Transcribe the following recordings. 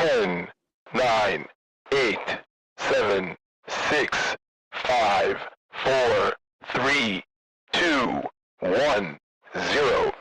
10, 9, 8, 7, 6, 5, 4, 3, 2, 1, 0.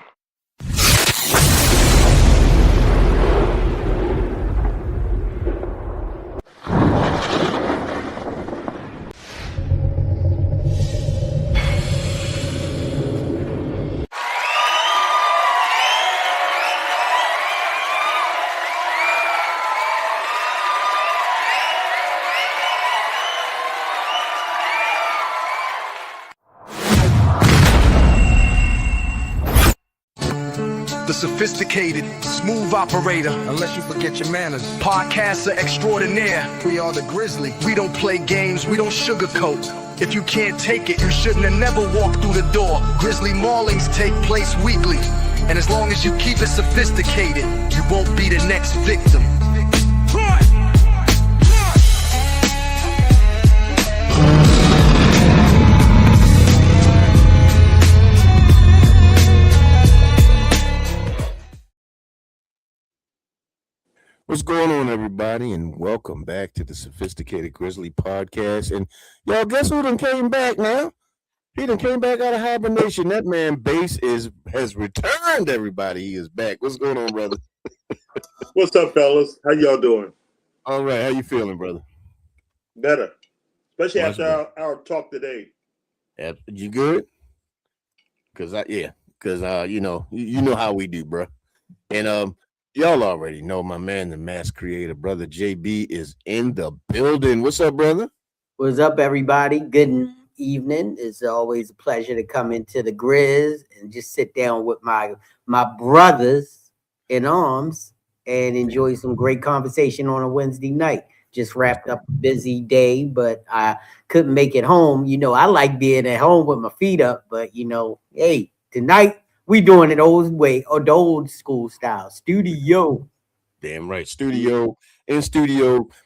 The sophisticated, smooth operator. Unless you forget your manners. Podcaster extraordinaire. We are the Grizzly. We don't play games, we don't sugarcoat. If you can't take it, you shouldn't have never walked through the door. Grizzly maulings take place weekly. And as long as you keep it sophisticated, you won't be the next victim. What's going on, everybody, and welcome back to the Sophisticated Grizzly Podcast. And y'all, guess who done came back now? He done came back out of hibernation. That man Bass has returned, everybody. He is back. What's going on, brother? What's up, fellas? How y'all doing? All right. How you feeling, brother? Better. Especially That's after our talk today. You good? Because you know how we do, bro. And y'all already know my man, the mass creator, brother JB, is in the building. What's up, brother? What's up, everybody? Good evening. It's always a pleasure to come into the Grizz and just sit down with my brothers in arms and enjoy some great conversation on a Wednesday night. Just wrapped up a busy day, but I couldn't make it home. You know, I like being at home with my feet up, but hey, tonight we doing it old way, or the old school style. Studio. Damn right. Studio.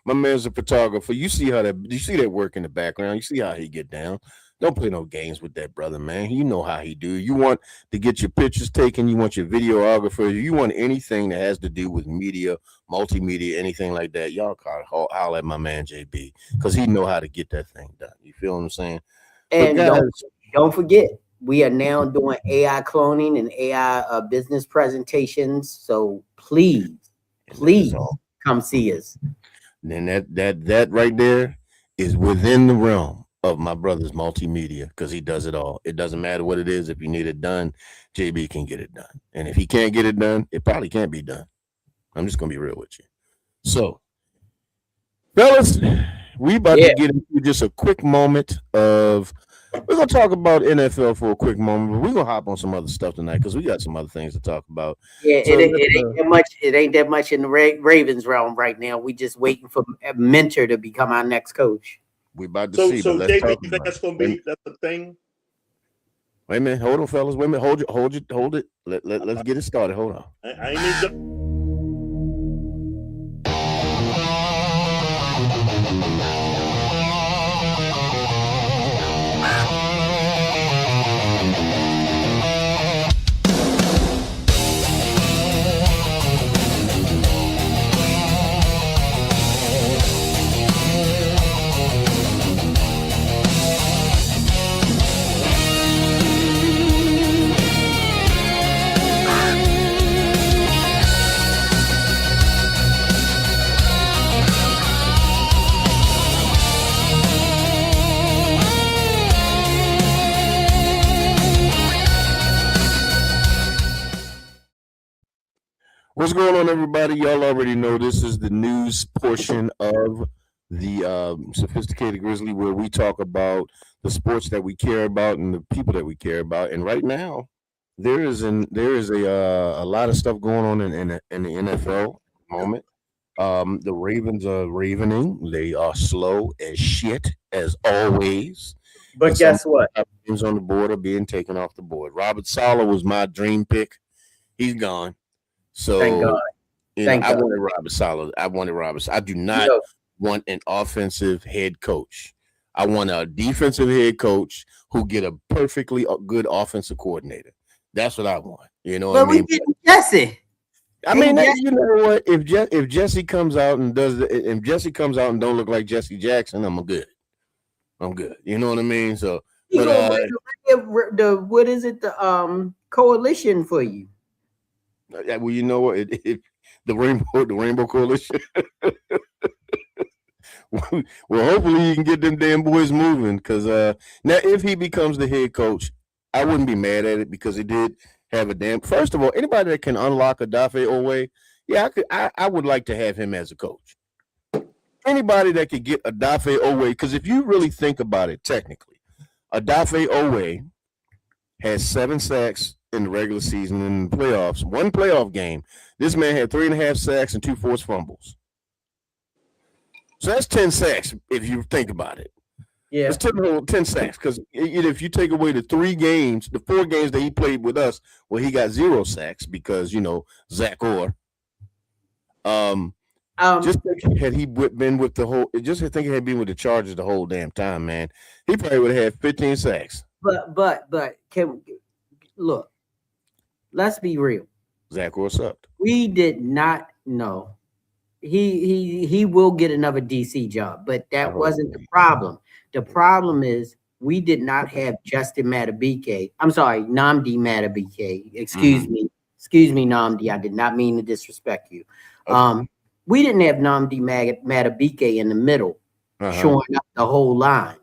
My man's a photographer. You see that work in the background. You see how he get down. Don't play no games with that brother, man. You know how he do. You want to get your pictures taken. You want your videographer. You want anything that has to do with media, multimedia, anything like that. Y'all holler at my man JB because he know how to get that thing done. You feel what I'm saying? And don't forget, we are now doing AI cloning and AI business presentations. So please come see us. Then that right there is within the realm of my brother's multimedia because he does it all. It doesn't matter what it is. If you need it done, JB can get it done. And if he can't get it done, it probably can't be done. I'm just gonna be real with you. So, fellas, we about to get into just a quick moment of. We're going to talk about NFL for a quick moment, but we're going to hop on some other stuff tonight because we got some other things to talk about. Yeah, so it ain't that much in the Ravens realm right now. We just waiting for a mentor to become our next coach. We about to see. So David, you think that's the thing? Wait a minute. Hold on, fellas. Wait a minute. Hold it. Let's get it started. Hold on. I ain't need What's going on, everybody? Y'all already know this is the news portion of the Sophisticated Grizzly, where we talk about the sports that we care about and the people that we care about. And right now, there is a lot of stuff going on in the NFL at the moment. The Ravens are ravening. They are slow as shit, as always. But guess what? Games on the board are being taken off the board. Robert Saleh was my dream pick. He's gone. So thank God. I wanted Robert Saleh. I do not want an offensive head coach. I want a defensive head coach who get a perfectly good offensive coordinator. That's what I want. You know what I mean? We getting Jesse. I mean, you know what? If Jesse comes out and if Jesse comes out and don't look like Jesse Jackson, I'm good. I'm good. You know what I mean? So, He but gonna bring the what is it? The coalition for you. well, you know what? The Rainbow Coalition. Well, hopefully you can get them damn boys moving. Because now, if he becomes the head coach, I wouldn't be mad at it because he did have a damn. First of all, anybody that can unlock Odafe Owe, yeah, I would like to have him as a coach. Anybody that could get Odafe Owe, because if you really think about it, technically, Odafe Owe has 7 sacks in the regular season and in the playoffs. One playoff game, this man had 3.5 sacks and 2 forced fumbles. So that's 10 sacks if you think about it. Yeah, it's 10 sacks because if you take away the 4 games that he played with us, well, he got 0 sacks because Zach Orr. Just think had he been with the whole, just think he had been with the Chargers the whole damn time, man. He probably would have had 15 sacks. But look, let's be real. Zach Orr sucked. We did not know. He will get another DC job, but that wasn't the problem. The problem is we did not have Justin Madubuike. I'm sorry, Nnamdi Madubuike. Excuse me, Nnamdi. I did not mean to disrespect you. Okay. We didn't have Nnamdi Madubuike in the middle, showing up the whole line.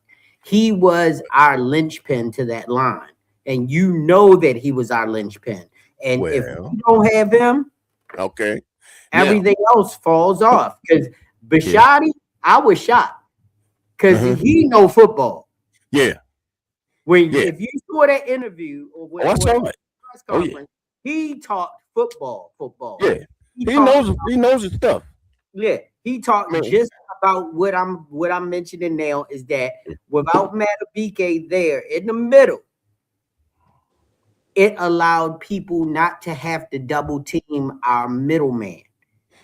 He was our linchpin to that line, and you know that he was our linchpin. And if you don't have him, okay. Everything else falls off because Bishotti, I was shocked because he know football. Yeah. If you saw that interview or I saw it. Press conference, he talked football. Yeah. He knows his stuff. Yeah. He talked just about what I'm mentioning now is that without Madubuike there in the middle, it allowed people not to have to double team our middleman.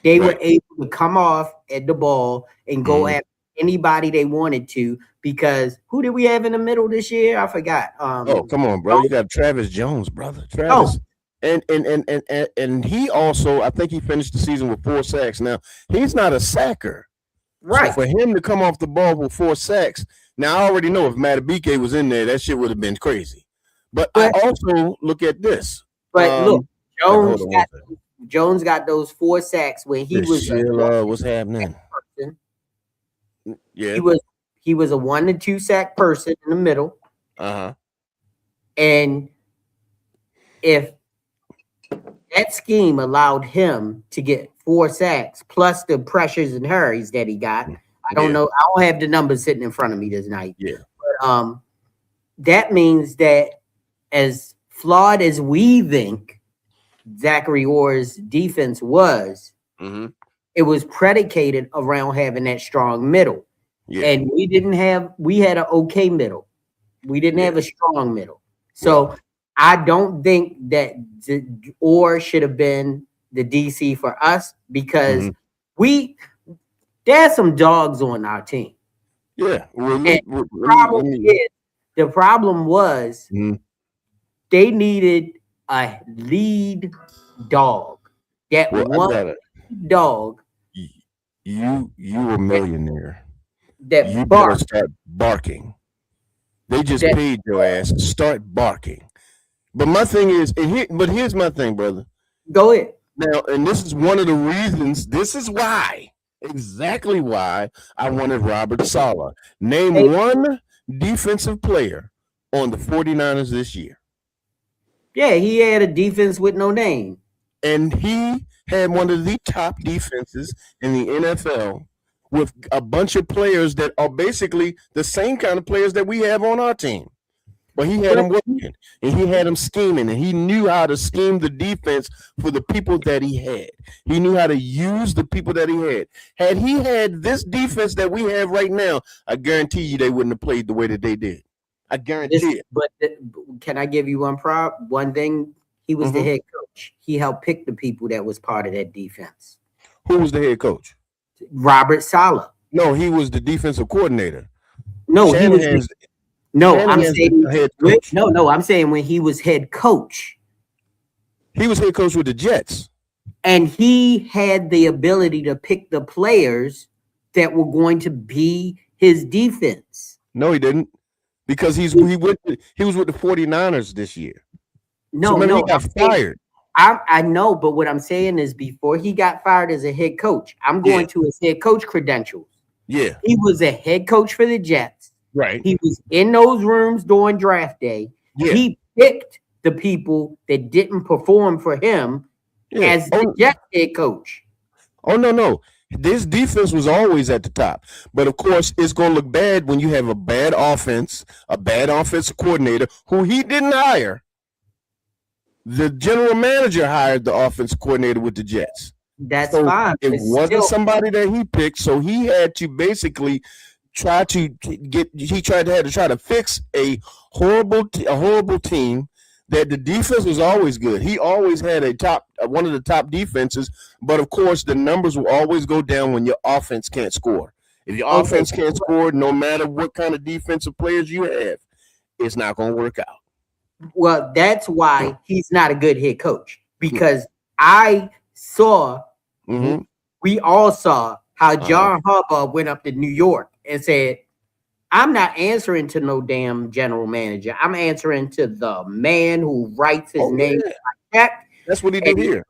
They were able to come off at the ball and go at anybody they wanted to because who did we have in the middle this year? I forgot. Come on, bro. You got Travis Jones, brother. Travis. And he also, I think he finished the season with 4 sacks. Now, he's not a sacker. Right. So for him to come off the ball with 4 sacks, now I already know if Madubuike was in there, that shit would have been crazy. But I also look at this. But look, Jones got those 4 sacks when he was what's happening? Yeah, he was a 1 to 2 sack person in the middle. And if that scheme allowed him to get 4 sacks plus the pressures and hurries that he got, I don't know. I don't have the numbers sitting in front of me this night. Yeah, but that means that as flawed as we think Zachary Orr's defense was, it was predicated around having that strong middle. Yeah. And we had an okay middle. We didn't have a strong middle. So I don't think that Orr should have been the DC for us because there's some dogs on our team. Yeah. The problem was they needed a lead dog. That one dog. You a millionaire. That you better start barking. They just paid your ass. Start barking. But my thing is, here's my thing, brother. Go ahead. Now, and this is one of the reasons. This is why, exactly why I wanted Robert Saleh. Name one defensive player on the 49ers this year. Yeah, he had a defense with no name. And he had one of the top defenses in the NFL with a bunch of players that are basically the same kind of players that we have on our team. But he had them working, and he had them scheming, and he knew how to scheme the defense for the people that he had. He knew how to use the people that he had. Had he had this defense that we have right now, I guarantee you they wouldn't have played the way that they did. I guarantee it. But can I give you one thing? He was the head coach. He helped pick the people that was part of that defense. Who was the head coach? Robert Saleh. No, he was the defensive coordinator. No, he was. I'm saying head coach. I'm saying when he was head coach. He was head coach with the Jets. And he had the ability to pick the players that were going to be his defense. No, he didn't. Because he was with the 49ers this year. No, so remember, no, he got fired. I know, but what I'm saying is before he got fired as a head coach, I'm going to his head coach credentials. Yeah. He was a head coach for the Jets. Right. He was in those rooms during draft day. Yeah. He picked the people that didn't perform for him as the Jets head coach. Oh, no. This defense was always at the top. But, of course, it's going to look bad when you have a bad offense, a bad offensive coordinator who he didn't hire. The general manager hired the offensive coordinator with the Jets. That's fine. It wasn't somebody that he picked, so he had to basically try to fix a horrible team that the defense was always good. He always had one of the top defenses, but of course the numbers will always go down when your offense can't score. If your offense can't score, no matter what kind of defensive players you have, it's not going to work out. Well, that's why he's not a good head coach, because I saw, we all saw how John Harbaugh went up to New York and said, I'm not answering to no damn general manager. I'm answering to the man who writes his name. That's what he did here.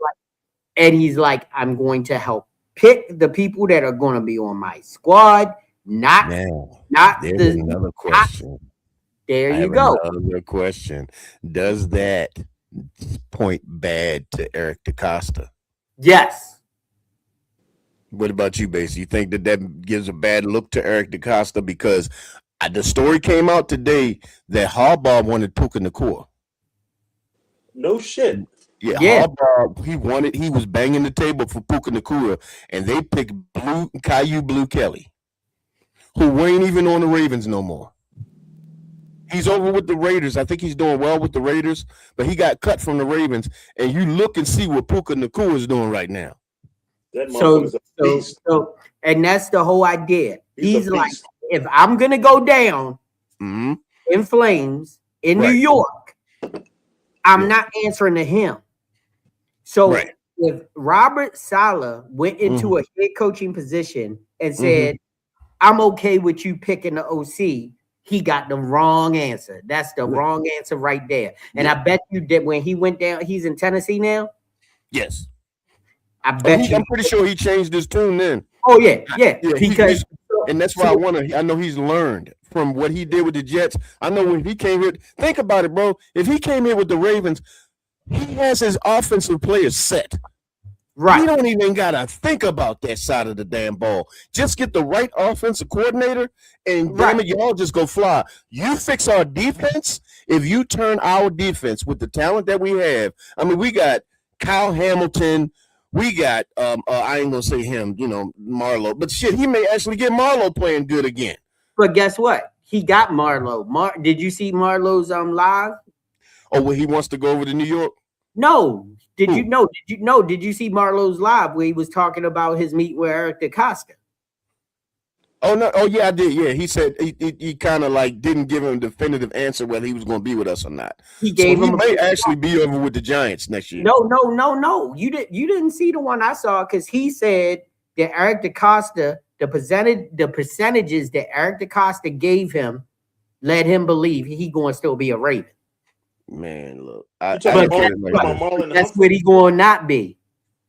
And he's like, I'm going to help pick the people that are going to be on my squad, not another question. There you go. Another question. Does that point bad to Eric DeCosta? Yes. What about you, Basie? You think that gives a bad look to Eric DeCosta? Because the story came out today that Harbaugh wanted Puka Nacua. No shit. Yeah. Harbaugh, he was banging the table for Puka Nacua, and they picked Caillou Blue Kelly, who ain't even on the Ravens no more. He's over with the Raiders. I think he's doing well with the Raiders, but he got cut from the Ravens. And you look and see what Puka Nacua is doing right now. And that's the whole idea. He's like, if I'm gonna go down in flames in New York, I'm not answering to him. So if Robert Saleh went into a head coaching position and said, I'm okay with you picking the OC, he got the wrong answer. That's the wrong answer right there. And I bet you that when he went down, he's in Tennessee now. Yes. I'm pretty sure he changed his tune then. Oh yeah. Because and that's why I know he's learned from what he did with the Jets. I know when he came here, think about it, bro. If he came here with the Ravens, he has his offensive players set. Right. You don't even gotta think about that side of the damn ball. Just get the right offensive coordinator, and damn it, y'all just go fly. You fix our defense. If you turn our defense with the talent that we have, I mean, we got Kyle Hamilton. We got I ain't gonna say him, Marlowe, but shit, he may actually get Marlowe playing good again. But guess what? He got Marlowe. Did you see Marlowe's live? Oh, well, he wants to go over to New York? No. Did you see Marlowe's live where he was talking about his meet with Eric DeCosta? Oh no! Oh yeah, I did. Yeah, he said he kind of like didn't give him a definitive answer whether he was going to be with us or not. He gave him. He may actually be over with the Giants next year. No. You didn't see the one I saw, because he said that Eric DeCosta, the percentages that Eric DeCosta gave him, led him believe he going to still be a Raven. Man, look, that's what he going to not be.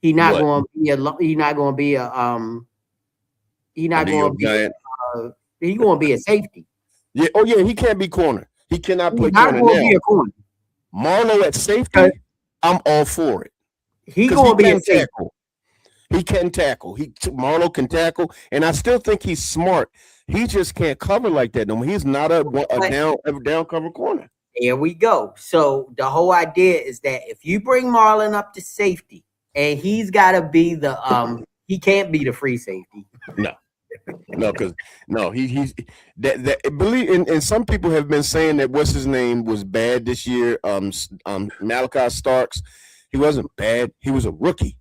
He's not going to be a. He's not going to be a. He's not going to be. He's going to be a safety. Yeah. Oh yeah. He can't be corner. He cannot play corner now. Be a corner. Marlowe at safety, I'm all for it. He going to be a safety. He can tackle. Marlowe can tackle, and I still think he's smart. He just can't cover like that no more. He's not a down cover corner. Here we go. So the whole idea is that if you bring Marlon up to safety, and he's got to be the he can't be the free safety. He's believe and some people have been saying that what's his name was bad this year. Malachi Starks, he wasn't bad. He was a rookie.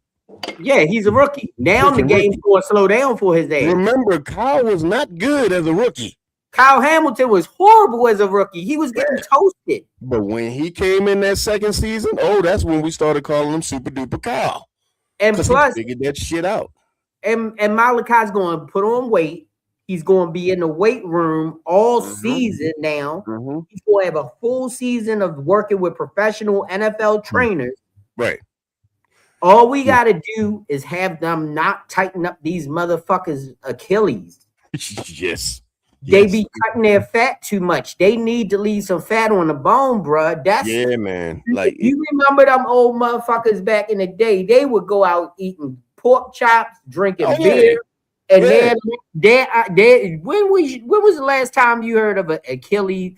Yeah, he's a rookie. Now the game's going to slow down for his age. Remember, Kyle was not good as a rookie. Kyle Hamilton was horrible as a rookie. He was getting toasted. But when he came in that second season, that's when we started calling him Super Duper Kyle. And plus, he figured that shit out. And Malachi's going to put on weight. He's going to be in the weight room all season now. He's going to have a full season of working with professional NFL trainers. Right. All we got to do is have them not tighten up these motherfuckers' Achilles. Yes. They be cutting their fat too much. They need to leave some fat on the bone, bruh. That's man. Like, you remember them old motherfuckers back in the day? They would go out eating pork chops, drinking beer, and when was the last time you heard of an Achilles?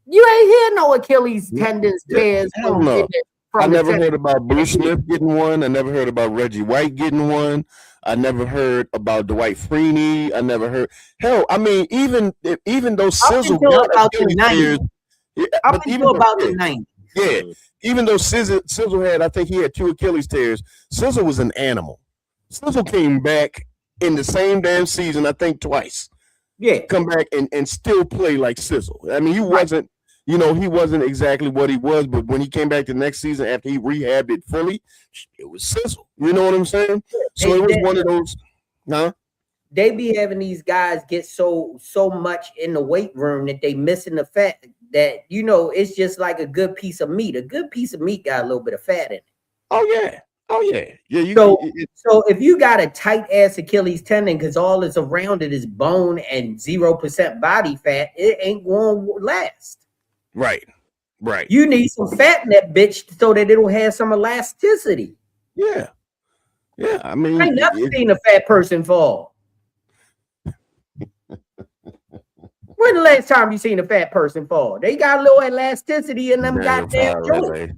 You ain't hear no Achilles tendons tears. Hell no. I never heard about Bruce Smith getting one. I never heard about Reggie White getting one. I never heard about Dwight Freeney. I never heard. Hell, I mean, even though Sizzle got Achilles tears, up until about the 90s. Yeah, even though Sizzle had, I think he had 2 Achilles tears. Sizzle was an animal. Sizzle came back in the same damn season, I think twice. Yeah, come back and still play like Sizzle. I mean, he wasn't. You know, he wasn't exactly what he was, but when he came back the next season after he rehabbed it fully, it was Sizzle. You know what I'm saying? So it was one of those. They be having these guys get so much in the weight room that they missing the fat. That, you know, it's just like a good piece of meat. A good piece of meat got a little bit of fat in it. Oh yeah. Yeah. So if you got a tight ass Achilles tendon because all that's around it is bone and 0% body fat, it ain't going to last. Right. You need some fat in that bitch so that it'll have some elasticity. Yeah. I mean, I ain't never seen a fat person fall. When the last time you seen a fat person fall? They got a little elasticity in them goddamn joints.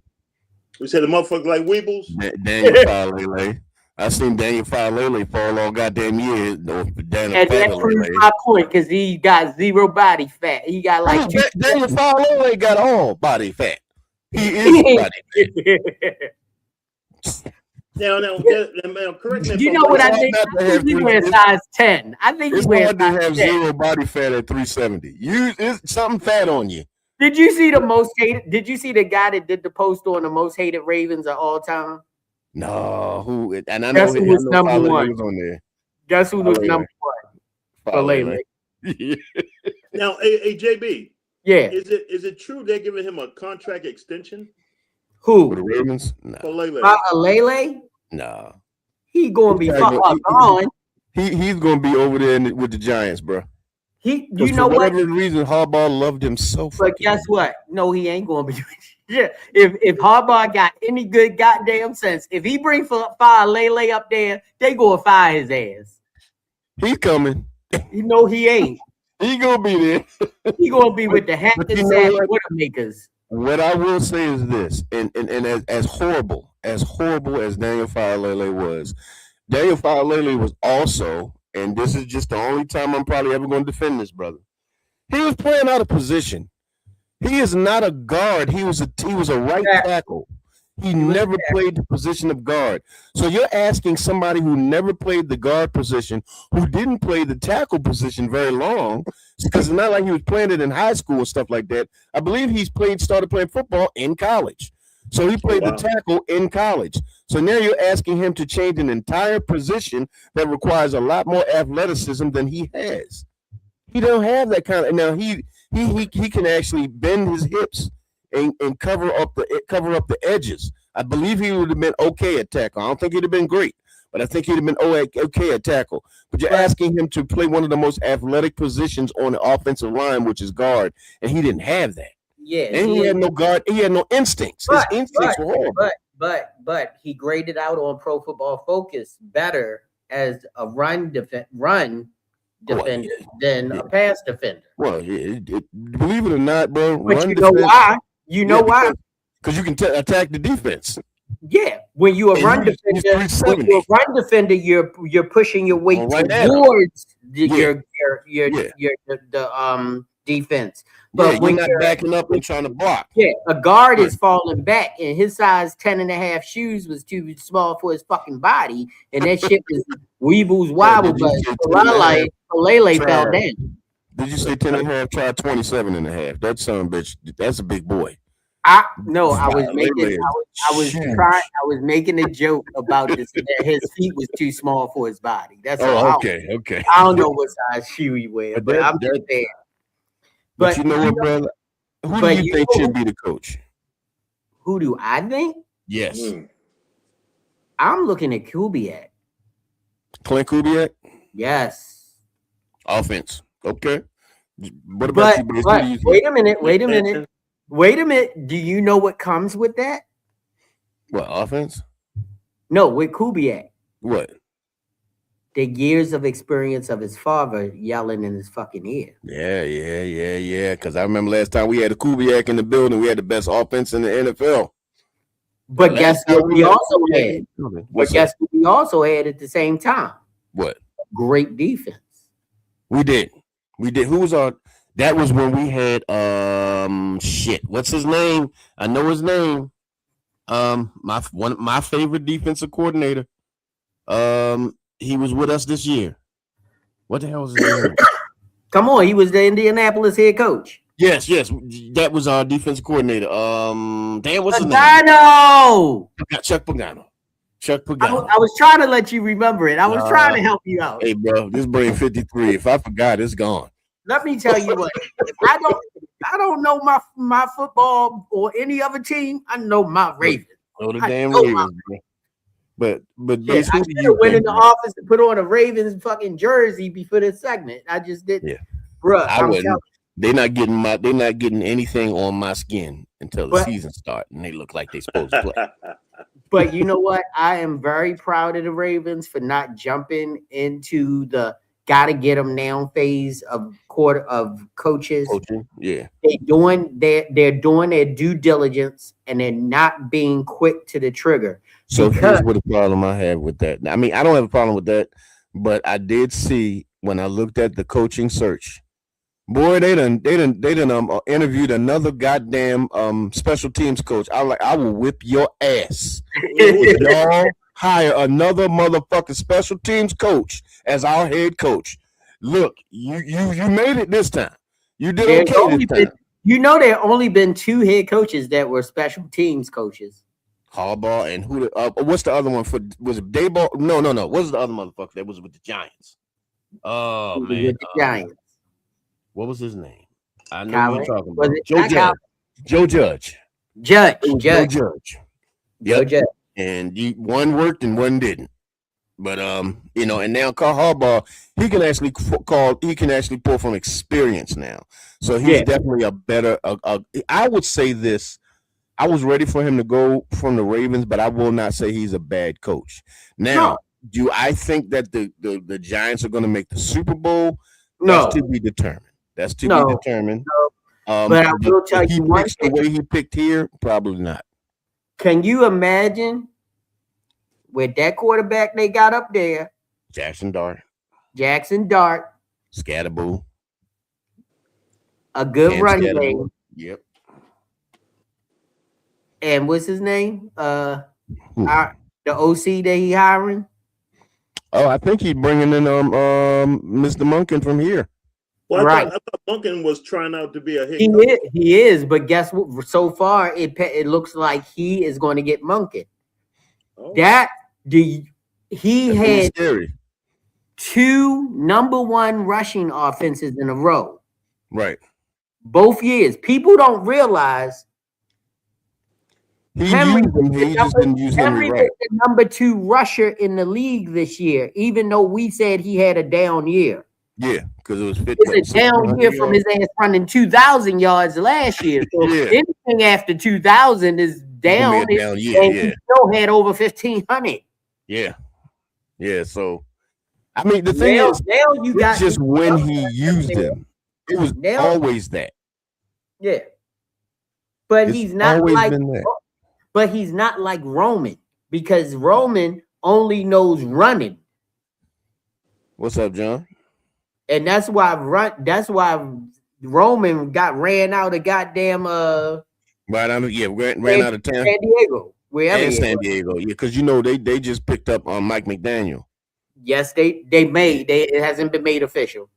We said the motherfucker like Weebles. Daniel Falele. I seen Daniel Falele fall all goddamn years. And that proves my point because he got 0 body fat. He got like Daniel Falele got all body fat. He is body fat. Now, correct me. You know what I think? I think he wears size 10. I think he wears size 10. Have 0 body fat at 370. It's something fat on you. Did you see the most hated? Did you see the guy that did the post on the most hated Ravens of all time? No, who? And I know Guess who was number one. Was on there. Guess who was number one? Falele. Now, JB. Yeah. Is it true they're giving him a contract extension? Who? For the Ravens? No. Falele? No. He gonna be gone. He's gonna be over there with the Giants, bro. You know what? For whatever reason, Harbaugh loved him so. But guess what? No, he ain't gonna be. Yeah. If Harbaugh got any good goddamn sense, if he bring Falele up there, they gonna fire his ass. He's coming. You know he ain't. He gonna be there. He gonna be with the Hampton Widowmakers. What I will say is this, and as horrible as Daniel Falele was, Daniel Falele was also, and this is just the only time I'm probably ever going to defend this brother. He was playing out of position. He is not a guard. He was a right tackle. He never played the position of guard. So you're asking somebody who never played the guard position, who didn't play the tackle position very long, because it's not like he was playing it in high school and stuff like that. I believe he started playing football in college. So he played the tackle in college. So now you're asking him to change an entire position that requires a lot more athleticism than he has. He don't have that kind of. Now he can actually bend his hips and cover up the edges. I believe he would have been okay at tackle. I don't think he'd have been great, but I think he'd have been okay at tackle. But you're asking him to play one of the most athletic positions on the offensive line, which is guard, and he didn't have that. Yeah, and he had no guard. He had no instincts. His instincts were horrible. But he graded out on Pro Football Focus better as a run defender than a pass defender. Well, believe it or not, bro. But you know why? You know why? Because you can attack the defense. Yeah, when you're a run defender, you're pushing your weight towards your defense. But when you're not backing up and trying to block. Yeah, a guard is falling back, and his size 10.5 shoes was too small for his fucking body, and that shit was Weebles wobble, but Falele fell down. Did you say 10.5? Try 27.5. That son of a bitch. That's a big boy. I was Lele making is I was huge. trying I was making a joke about this that his feet was too small for his body. That's all. Oh, okay. I don't know what size shoe he wears, But but that- I'm that- just saying. But you know what, brother? Who do you think should be the coach? Who do I think? Yes. I'm looking at Kubiak. Clint Kubiak? Yes. Offense. Okay. What about you, Bass? What do you think? Wait a minute. Do you know what comes with that? What, offense? No, with Kubiak. What? The years of experience of his father yelling in his fucking ear. Yeah. Because I remember last time we had a Kubiak in the building, we had the best offense in the NFL. But guess what we also had? But guess what we also had at the same time? What? Great defense. We did. Who was our? That was when we had shit. What's his name? I know his name. My favorite defensive coordinator. He was with us this year. What the hell was his name? Come on, he was the Indianapolis head coach. Yes. That was our defensive coordinator. Damn, what's his name? Pagano. Chuck Pagano. I was trying to let you remember it. I was trying to help you out. Hey, bro, this brain 53. If I forgot, it's gone. Let me tell you what. If I don't know my football or any other team. I know my Ravens. Oh, the damn Ravens, bro. But yeah, I should have went in the office and put on a Ravens fucking jersey before this segment. I just didn't. Yeah, bro. I wouldn't. They're not getting anything on my skin until the season starts, and they look like they're supposed to play. But you know what? I am very proud of the Ravens for not jumping into the gotta get them now phase of coaches. Coaching, yeah. They're doing their due diligence and they're not being quick to the trigger. So here's what the problem I have with that. I mean, I don't have a problem with that, but I did see when I looked at the coaching search. Boy, they done interviewed another goddamn special teams coach. I will whip your ass. Y'all hire another motherfucking special teams coach as our head coach. Look, you made it this time. You did okay this time. There only been 2 head coaches that were special teams coaches. Harbaugh and who? What's the other one for? Was it Dayball? No. What's the other motherfucker that was with the Giants? Oh man, with the Giants. What was his name? I know what you're talking about. Joe Judge. Joe Judge. Yep. Judge. And one worked and one didn't. But and now Carl Harbaugh, he can actually pull from experience now. So he's definitely a better. I would say this. I was ready for him to go from the Ravens, but I will not say he's a bad coach. Now, do I think that the Giants are going to make the Super Bowl? No. That's to be determined. No. But I will tell you one thing. The way he picked here, probably not. Can you imagine with that quarterback they got up there? Jackson Dart. Scatterboo. A good running game. Yep. And what's his name? The OC that he hiring? Oh, I think he's bringing in Mr. Monken from here. Well, I thought Monken was trying out to be a head coach. He is, but guess what? So far, it looks like he is going to get Monken. Oh. He had scary. 2 number 1 rushing offenses in a row. Right. Both years. People don't realize Henry just didn't use Henry right. Was the number 2 rusher in the league this year, even though we said he had a down year. Yeah, because it was 50. It's a down year from his ass running 2,000 yards last year. So anything after 2,000 is down. He still had over 1,500. Yeah. So, I mean, the thing is, it's just when he used them. It was always that. Yeah. But he's not like Roman, because Roman only knows running. What's up, John? And that's why Roman got ran out of goddamn ran out of town. San Diego. San Diego. Yeah, because they just picked up on Mike McDaniel. Yes, it hasn't been made official.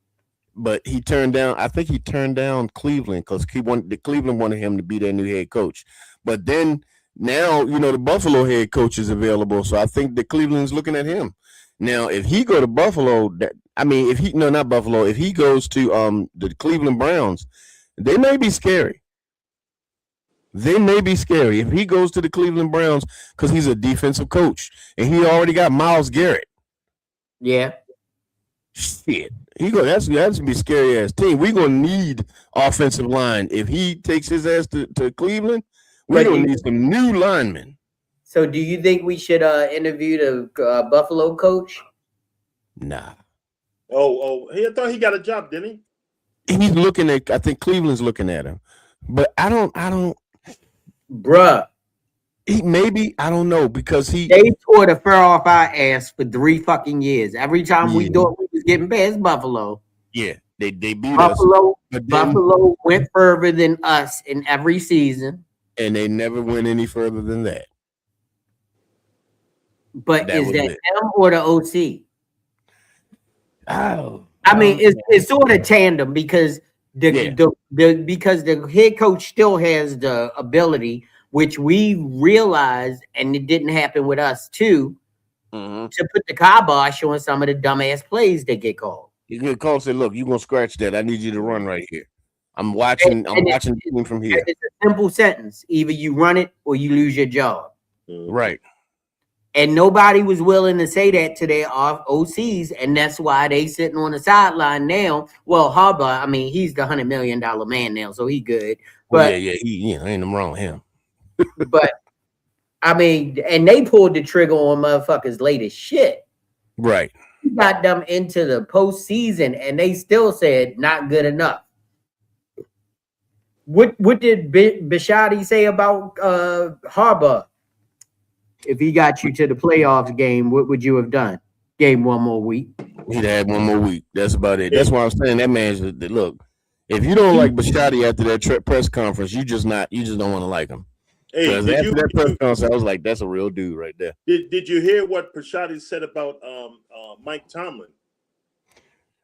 but he turned down. I think he turned down Cleveland because Cleveland wanted him to be their new head coach. But then now, the Buffalo head coach is available, so I think that Cleveland's looking at him. Now, if he go to Buffalo, not Buffalo, if he goes to the Cleveland Browns, they may be scary. They may be scary if he goes to the Cleveland Browns because he's a defensive coach and he already got Myles Garrett. Yeah. Shit. That's gonna be a scary ass team. We're gonna need offensive line. If he takes his ass to Cleveland, we're gonna need some new linemen. So do you think we should interview the Buffalo coach? Nah. I thought he got a job, didn't he? He's looking at, I think Cleveland's looking at him. But I don't bruh. I don't know, because they tore the fur off our ass for 3 fucking years. Every time we thought we was getting past Buffalo. Yeah, they beat Buffalo, us. Buffalo went further than us in every season. And they never went any further than that. But is that him or the OC? I mean, it's sort of tandem because because the head coach still has the ability, which we realized, and it didn't happen with us too, to put the kibosh on some of the dumbass plays that get called. You get called and say, "Look, you're gonna scratch that. I need you to run right here. I'm watching the team from here." It's a simple sentence: either you run it or you lose your job. Right. And nobody was willing to say that to their OCs, and that's why they sitting on the sideline now. Well, Harbaugh, I mean, he's the $100 million man now, so he good. But he ain't nothing wrong with him. But I mean, and they pulled the trigger on motherfuckers late as shit. Right. He got them into the postseason, and they still said not good enough. What did Bishotti say about Harbaugh? If he got you to the playoffs game, what would you have done? Gave him one more week. He'd had one more week. That's about it. That's why I'm saying that man's look. If you don't like Bishotti after that press conference, you just don't want to like him. Because after that press conference, I was like, that's a real dude right there. Did you hear what Bishotti said about Mike Tomlin?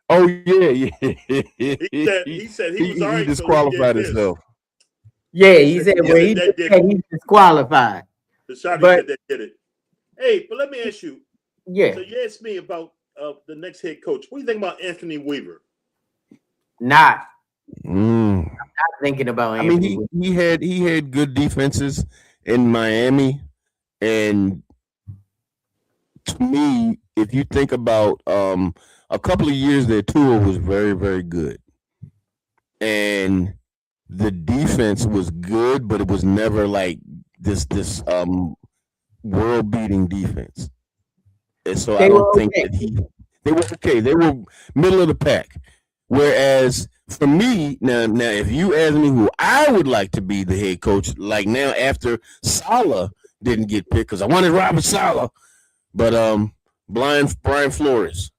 Oh yeah. He said he was all right. He disqualified himself. Yeah, he said he's disqualified. Bishotti said they did it. Hey, but let me ask you. Yeah. So you asked me about the next head coach. What do you think about Anthony Weaver? I'm not thinking about Anthony. I mean, he had good defenses in Miami, and to me, if you think about a couple of years there, Tua was very, very good, and the defense was good, but it was never like this world-beating defense. And so I don't think that they were okay. They were middle of the pack. Whereas for me, now if you ask me who I would like to be the head coach, like now after Saleh didn't get picked, because I wanted Robert Saleh, but Brian Flores.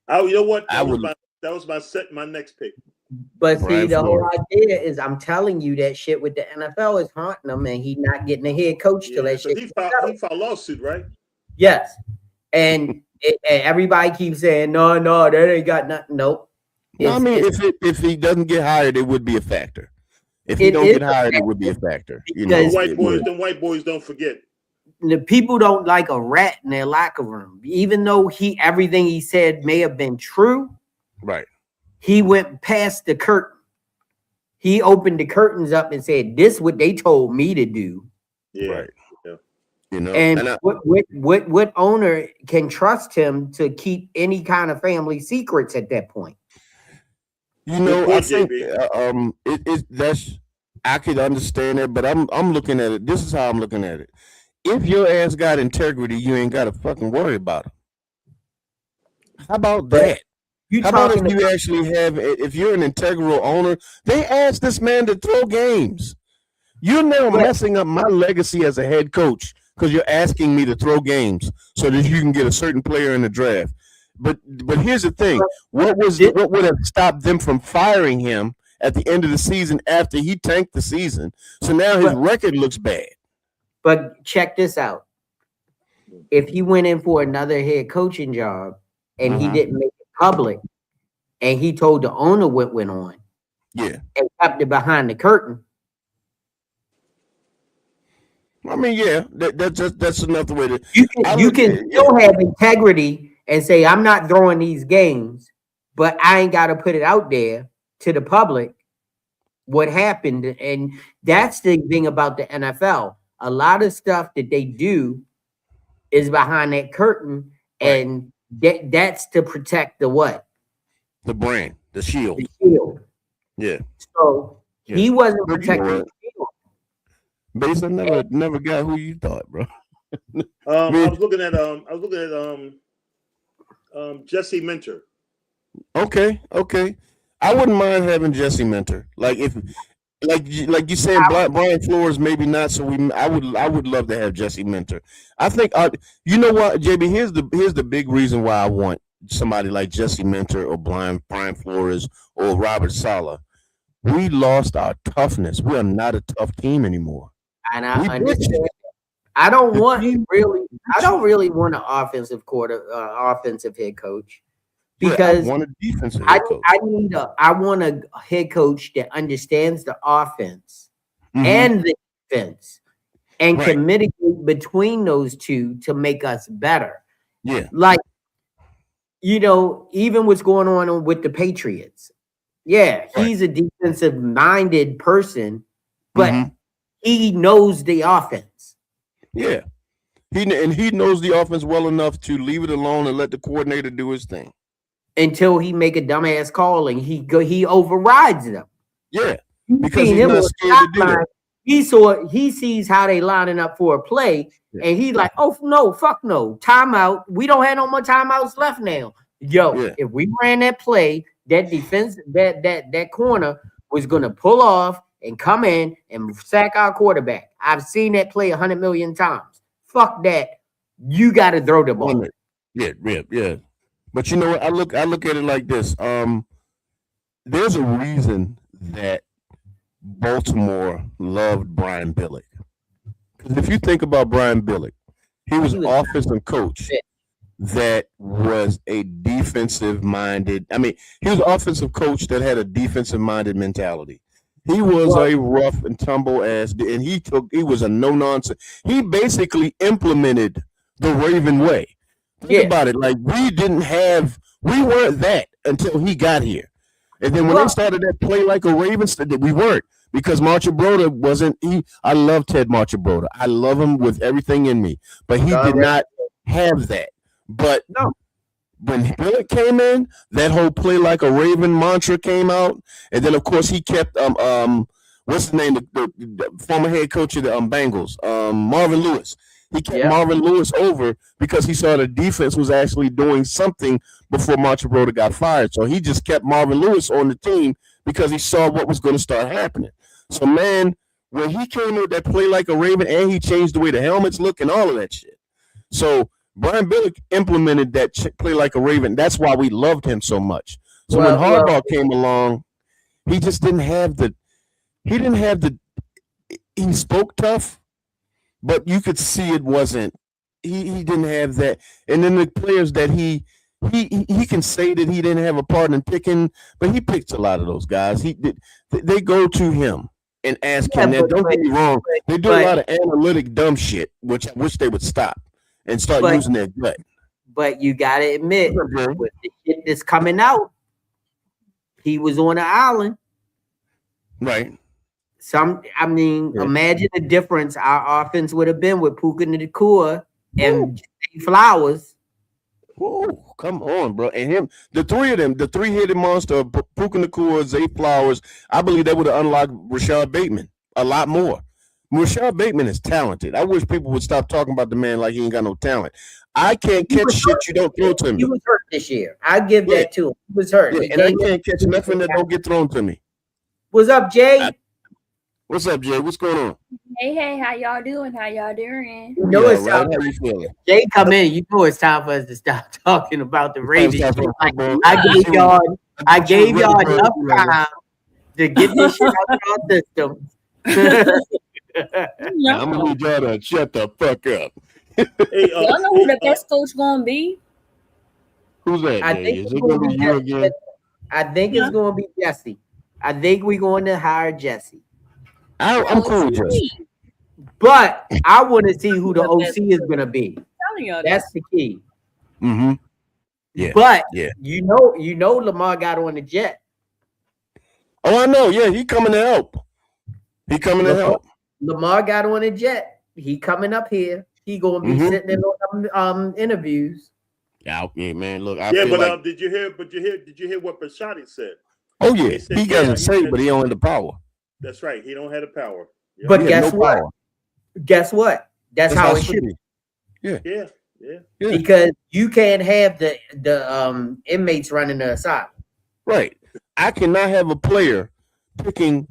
Oh, you know what? That was my next pick. But see, the whole idea is, I'm telling you, that shit with the NFL is haunting him, and he's not getting a head coach till that shit. He filed a lawsuit, right? Yes, and everybody keeps saying, no, that ain't got nothing. Nope. I mean, if he doesn't get hired, it would be a factor. If he don't get hired, it would be a factor. The white boys don't forget. The people don't like a rat in their locker room, even though everything he said may have been true. Right. He went past the curtain. He opened the curtains up and said, "This is what they told me to do." Yeah. Right. Yeah. And what owner can trust him to keep any kind of family secrets at that point? I think I could understand it, but I'm looking at it. This is how I'm looking at it. If your ass got integrity, you ain't got to fucking worry about him. How about that? How about if you actually if you're an integral owner, they asked this man to throw games. You're now messing up my legacy as a head coach because you're asking me to throw games so that you can get a certain player in the draft. But here's the thing: what would have stopped them from firing him at the end of the season after he tanked the season? So now his record looks bad. But check this out: if he went in for another head coaching job and he didn't make it public, and he told the owner what went on Yeah. and kept it behind the curtain. I mean, yeah, that's another way to. You can still have integrity and say, I'm not throwing these games, but I ain't got to put it out there to the public what happened. And that's the thing about the NFL. A lot of stuff that they do is behind that curtain, and that's to protect the what? The brand, the shield. The shield. Yeah. So he wasn't protecting the shield. Base, I never got who you thought, bro. I was looking at Jesse Minter. Okay. I wouldn't mind having Jesse Minter. Like you saying, Brian Flores maybe not. So I would love to have Jesse Minter. I think you know what, JB. Here's the big reason why I want somebody like Jesse Minter or Brian Flores or Robert Saleh. We lost our toughness. We are not a tough team anymore. And I understand. I don't really want an offensive head coach, because I want a defensive head coach. I want a head coach that understands the offense and the defense and can mitigate between those two to make us better. Yeah. Like, even what's going on with the Patriots. Yeah, he's a defensive minded person, but he knows the offense. Yeah. He knows the offense well enough to leave it alone and let the coordinator do his thing. Until he make a dumbass call and he overrides them. Yeah, because he's not scared to do that. He sees how they lining up for a play, and he's like, "Oh no, fuck no, timeout. We don't have no more timeouts left now." If we ran that play, that defense, that corner was gonna pull off and come in and sack our quarterback. I've seen that play 100 million times. Fuck that. You got to throw the ball. Yeah. But you know what? I look at it like this. There's a reason that Baltimore loved Brian Billick. Because if you think about Brian Billick, he was an offensive coach that was a defensive minded. I mean, he was an offensive coach that had a defensive minded mentality. He was a rough and tumble ass, and he was a no nonsense. He basically implemented the Raven way. Think about it. Like, we weren't that until he got here. And then when they started that play like a Raven, we weren't, because Marchibroda wasn't. I love Ted Marchibroda. I love him with everything in me, but he did not have that. But when Billick came in, that whole play like a Raven mantra came out, and then of course he kept what's his name, the former head coach of the Bengals, Marvin Lewis. He kept Marvin Lewis over because he saw the defense was actually doing something before Marchibroda got fired. So he just kept Marvin Lewis on the team because he saw what was going to start happening. So, man, when he came with that play like a Raven, and he changed the way the helmets look and all of that shit. So Brian Billick implemented that play like a Raven. That's why we loved him so much. So when Harbaugh came along, he just didn't have the he spoke tough, but you could see it wasn't. He didn't have that. And then the players that he can say that he didn't have a part in picking, but he picked a lot of those guys. They go to him and ask him that. Don't get me wrong. They do a lot of analytic dumb shit, which I wish they would stop and start using their gut. But you got to admit, with the shit that's coming out, he was on an island. Right. Imagine the difference our offense would have been with Puka Nacua and Zay Flowers. Oh, come on, bro. And him, the three of them, the three-headed monster, Puka Nacua, Zay Flowers, I believe that would have unlocked Rashad Bateman a lot more. Rashad Bateman is talented. I wish people would stop talking about the man like he ain't got no talent. I can't catch shit you don't throw to me. He was hurt this year. I give that to him. He was hurt. Yeah, and I can't catch nothing that don't get thrown to me. What's up, Jay? What's up, Jay? What's going on? Hey, how y'all doing? How y'all doing? You know it's time. How you feeling? Jay, come in. You know it's time for us to stop talking about the Ravens. I gave y'all enough time to get this shit out of our system. I'm gonna need y'all to shut the fuck up. Hey, y'all know who the best coach gonna be? Who's that? I Jay? think Is it gonna be you again? I think it's going to be Jesse. I think we're going to hire Jesse. I'm cool with Jesse. But I want to see who the OC is going to be. That's the key. Mm-hmm. Yeah. But you know, Lamar got on the jet. Oh, I know. Yeah, he coming to help. Lamar got on a jet. He coming up here. He gonna be sitting in on interviews. Yeah, man. Look, did you hear what Bashotti said? Oh yeah, he doesn't say, but he don't have the power. That's right. He don't have the power. Yep. But guess what? Power. Guess what? That's how it should be. Yeah. Because you can't have the inmates running the asylum. Right. I cannot have a player picking.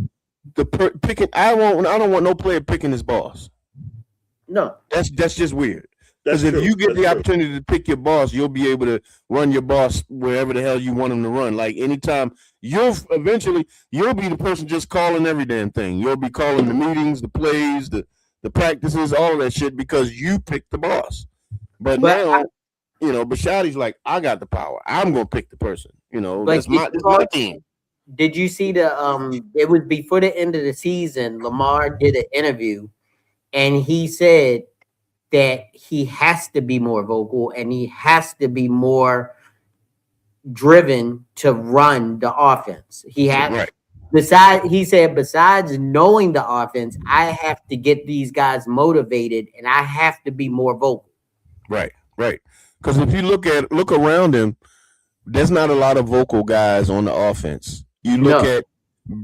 I don't want no player picking his boss. No, that's just weird. Because if you get the opportunity to pick your boss, you'll be able to run your boss wherever the hell you want him to run. Like anytime, you'll be the person just calling every damn thing. You'll be calling the meetings, the plays, the practices, all of that shit because you picked the boss. But now, Bashotti's like, I got the power. I'm gonna pick the person. That's my team. Did you see it was before the end of the season, Lamar did an interview and he said that he has to be more vocal and he has to be more driven to run the offense. He had besides knowing the offense, I have to get these guys motivated and I have to be more vocal. Right. Because if you look around him, there's not a lot of vocal guys on the offense. You look at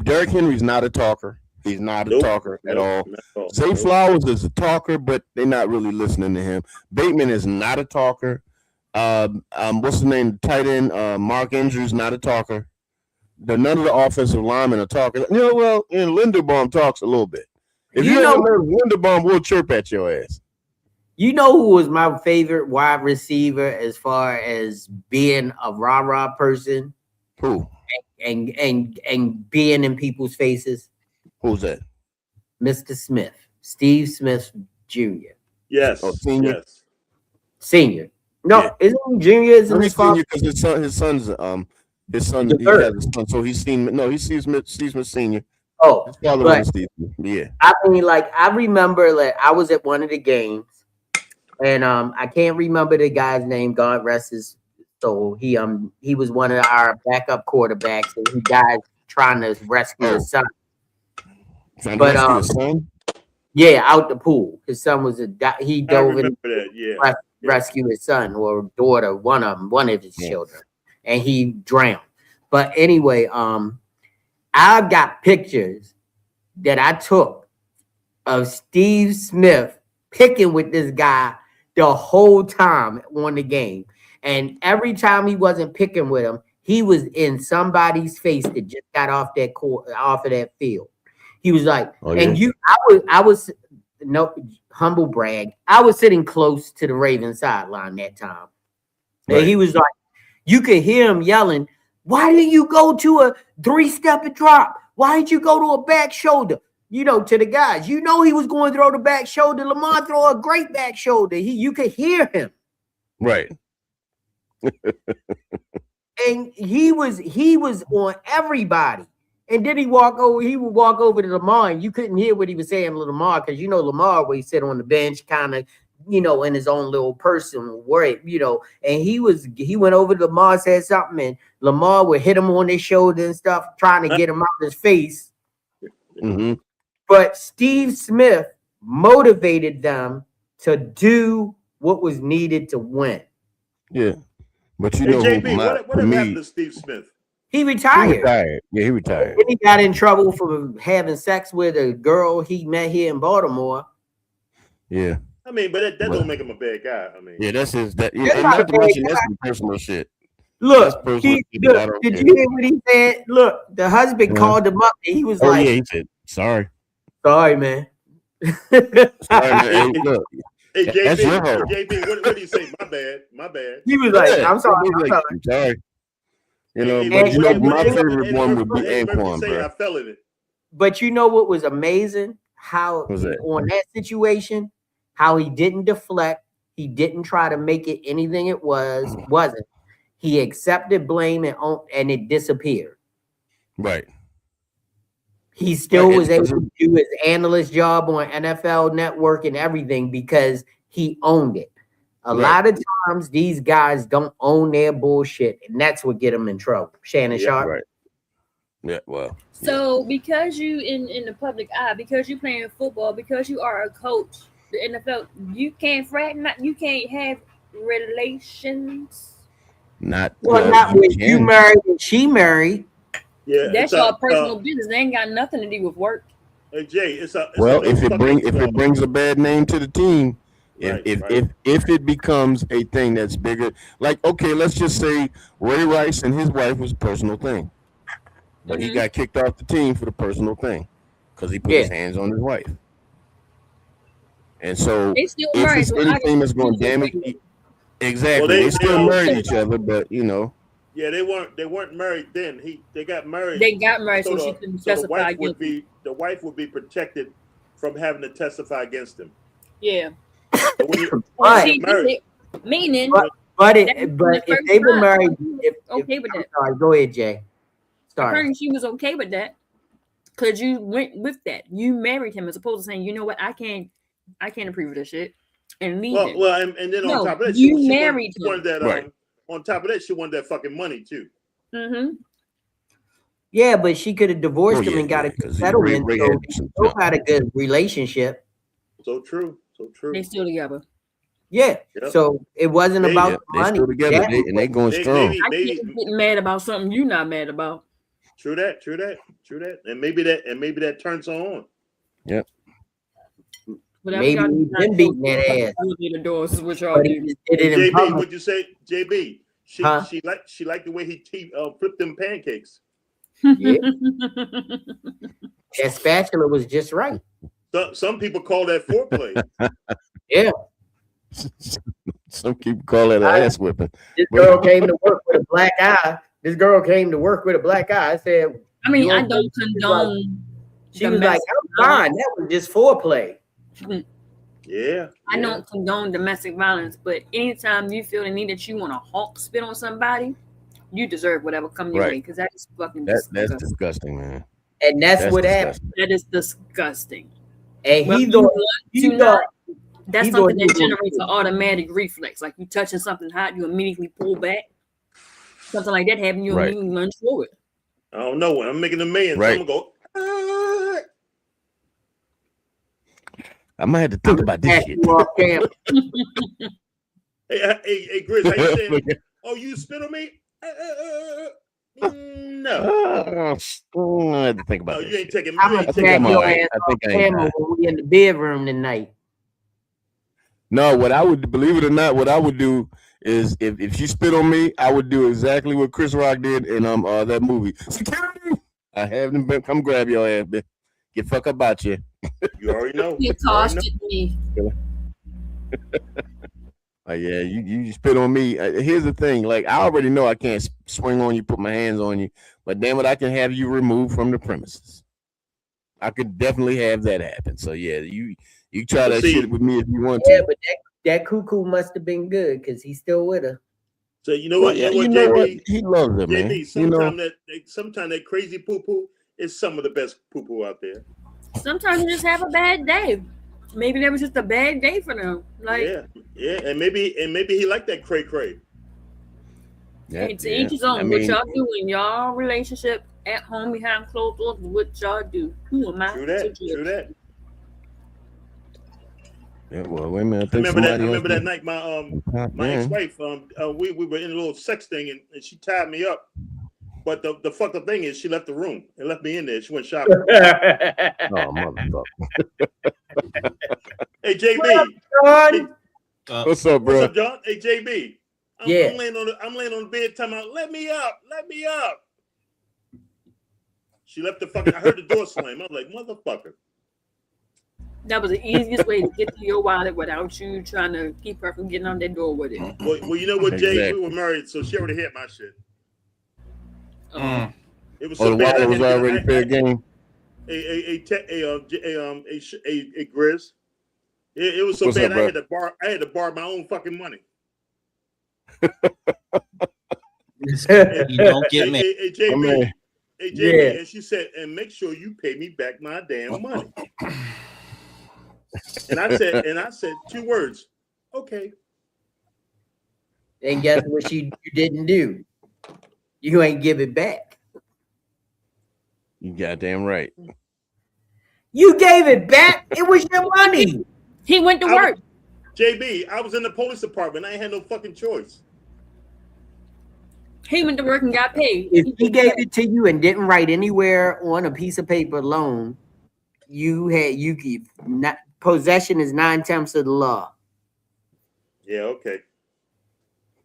Derrick Henry's not a talker. He's not a talker at all. Zay Flowers is a talker, but they're not really listening to him. Bateman is not a talker. What's the name? Tight end Mark Andrews not a talker. None of the offensive linemen are talking. Linderbaum talks a little bit. If you haven't heard, Linderbaum will chirp at your ass. You know who was my favorite wide receiver as far as being a rah-rah person? Who? And being in people's faces? Who's that? Mr. Smith. Steve Smith Jr. Yes. Oh, senior? Yes. Senior. No, isn't he junior? Isn't his father? Because his son's he has a son, so he's Steve Smith Senior. Oh, his father was Steve Smith. Yeah. I mean, I remember I was at one of the games. And I can't remember the guy's name. God rest his soul. He was one of our backup quarterbacks, and he died trying to rescue his son. Yeah, out the pool. His son was he dove in to rescue his son or daughter, one of his children, and he drowned. But anyway, I've got pictures that I took of Steve Smith picking with this guy the whole time on the game. And every time he wasn't picking with him, he was in somebody's face that just got off of that field. He was like, I was no humble brag. I was sitting close to the Ravens sideline that time. Right. And he was like, you could hear him yelling, why didn't you go to a 3-step and drop? Why didn't you go to a back shoulder? To the guys, he was going to throw the back shoulder. Lamar throw a great back shoulder. You could hear him. Right. And he was on everybody. And then he would walk over to Lamar, and you couldn't hear what he was saying to Lamar, because Lamar would sit on the bench kind of, in his own little personal way, and he went over to Lamar, said something, and Lamar would hit him on his shoulder and stuff, trying to get him out of his face. Mm-hmm. But Steve Smith motivated them to do what was needed to win. Yeah. But JB, what happened to Steve Smith? He retired. Yeah, he retired. Then he got in trouble for having sex with a girl he met here in Baltimore. Yeah. I mean, but that don't make him a bad guy. I mean, that's his. That's some personal shit. Look, did you hear what he said? Look, the husband called him up and he was like, he said, sorry, man. Sorry, man. Look, hey, JB, what did he say? My bad. He was like, I'm sorry. I'm sorry. My favorite one would be Anquan, bro. I fell in it. But you know what was amazing? How on that situation, how he didn't deflect, he didn't try to make it anything it wasn't. He accepted blame and it disappeared. Right. He still Right, was and- able to do his analyst job on NFL Network and everything because he owned it. A Right. lot of times these guys don't own their bullshit, and that's what get them in trouble. Shannon Yeah, Sharp. Right. Yeah. Well. So because you in the public eye, because you playing football, because you are a coach, the NFL, you can't you can't have relations. Not. Well, not when you can. married and she married. yeah. That's it's your personal business. They ain't got nothing to do with work. Hey Jay, it's Well, a if it fucking- brings a bad name to the team, Right, if right. if it becomes a thing that's bigger, like okay, let's just say Ray Rice and his wife was a personal thing, but he Mhm. got kicked off the team for the personal thing because he put his hands on his wife, and so They still if married. it's So I anything that's guess going to it's damage, okay. exactly, Well, they they still all- married each other, but you know, Yeah, they weren't married then. They got married. They got married so, the- she couldn't so the testify wife would against him. be protected from having to testify against him. Yeah. But when you Well, Right. she did it, meaning But that if the they first were time, married, she was if okay with I'm that. sorry, go ahead, Jay. Sorry. Apparently, she was okay with that because you went with that. You married him as opposed to saying, you know what, I can't approve of this shit and leave him. and then No, on top of that, you she married wanted that. Right. On top of that, she wanted that fucking money too. Mm-hmm. Yeah, but she could have divorced Oh, him yeah, and got yeah, a good 'cause settlement. Ray So had they some still junk. had a good relationship. So true. So true. They still together. Yeah. Yep. So it wasn't They- about Yep, the they money. still together, That was they going strong. I can't get mad about something you're not mad about. True that. And maybe that turns her on. Yep. Whatever Maybe y'all do, he's not been go beating that through ass. elevator doors is what y'all But he do. just did it in JB, public. what'd you say? JB. She Huh? she liked the way he flipped them pancakes. Yeah. That spatula was just right. Some people call that foreplay. Yeah. Some people call it an ass whipping. This girl came to work with a black eye. I said, I mean, You I don't don't think she's condone. she was like, I'm fine. That was just foreplay. Yeah. I yeah. don't condone domestic violence, but anytime you feel the need that you want to hawk spit on somebody, you deserve whatever comes your Right. way because that is fucking That's disgusting. disgusting, man. And that's what happened. disgusting. That is disgusting. And Well, he you thought, want he to thought, not- that's he something thought he that was gonna generates an automatic reflex. Like you touching something hot, you immediately pull back. Something like that happens, you Right. immediately lunge forward. I don't know. When I'm making the millions, Right. I'm gonna go. "Ah." I might have to think about this pass shit. you off camera. Hey, Grizz, how you saying? Oh, you spit on me? No. I had to think about No, this you ain't shit. taking. I'm you gonna ain't think smack I'm taking your alright. ass I off think I ain't camera bad. when we in the bedroom tonight. No, what I would believe it or not, what I would do is if she spit on me, I would do exactly what Chris Rock did in that movie. Security. I have them come grab your ass, bitch. Get fuck about you. You already know. He You already know. accosted me. Yeah, you spit on me. Here's the thing, like I already know I can't swing on you, put my hands on you, but damn it, I can have you removed from the premises. I could definitely have that happen. So yeah, you try that See- shit with me if you want Yeah, to. but that cuckoo must have been good because he's still with her. So you know Well, what? yeah, You know what, JB? He loves her, man. JB, You know, sometimes that crazy poo poo is some of the best poo poo out there. Sometimes you just have a bad day. Maybe that was just a bad day for them. Like, Yeah, and maybe he liked that cray cray. yeah, hey, to each his own. I What mean, y'all do in y'all relationship at home behind closed doors is what y'all do. Who am I? True to that. judge? True that. yeah, well, wait a minute. I remember that. somebody else Night. My man. ex-wife. We were in a little sex thing, and she tied me up. But the fucked up thing is, she left the room and left me in there. She went shopping. Oh, motherfucker. Hey, JB. John, What's up, bro? What's up, John? Hey, JB. Yeah. I'm laying on the bed, talking about, let me up. She left the fucking. I heard the door slam. I was like, motherfucker. That was the easiest way to get to your wallet without you trying to keep her from getting on that door with it. Well, you know what, Jay? Exactly. We were married, so she already had my shit. It was Oh, so the bad. wallet was already fair game. A Grizz. It was so What's bad. up, I had to borrow my own fucking money. You don't get me. Hey, JB, man. hey, JB, Yeah. and she said, and make sure you pay me back my damn money. And I said 2 words. Okay. And guess what you didn't do? You ain't give it back. You goddamn right. You gave it back. It was your money. He went to work. JB, I was in the police department. I ain't had no fucking choice. He went to work and got paid. If he gave it to you and didn't write anywhere on a piece of paper alone, possession is 9/10 of the law. Yeah, okay.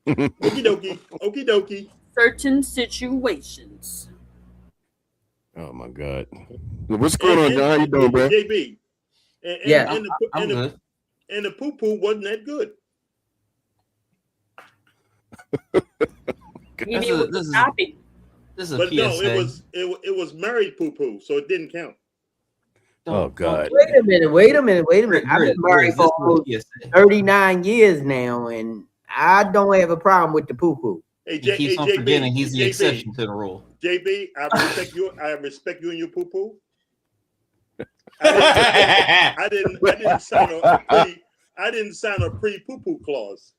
Okie dokie. Okie dokie. Certain situations. Oh my God. What's going on, John? How you doing, bro? JB. Yeah, I'm good. And the poo-poo wasn't that good. He knew what was topic. This is a But no, PSA. it was married poo-poo, so it didn't count. Oh God. Wait a minute. I've been married for almost PSA. 39 years now, and I don't have a problem with the poo-poo. Hey, He keeps on JB, forgetting he's the JB, exception to the rule. JB, I respect you and your poo-poo. I didn't sign a pre-poo-poo clause.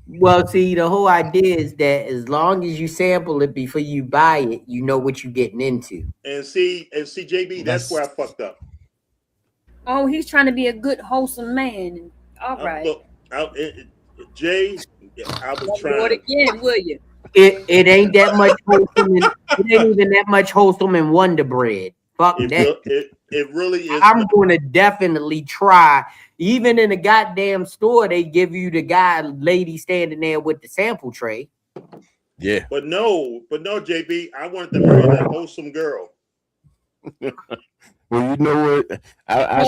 Well, see, the whole idea is that as long as you sample it before you buy it, you know what you're getting into. And see, JB, that's where I fucked up. Oh, he's trying to be a good, wholesome man. All right. Look, Jay, I was Do it trying. again, will you? It ain't that much wholesome. It ain't even that much wholesome in Wonder Bread. Fuck that. It really is. I'm going to definitely try. Even in the goddamn store, they give you the lady standing there with the sample tray. Yeah. But no, JB, I wanted to marry that wholesome girl. Well, you know what?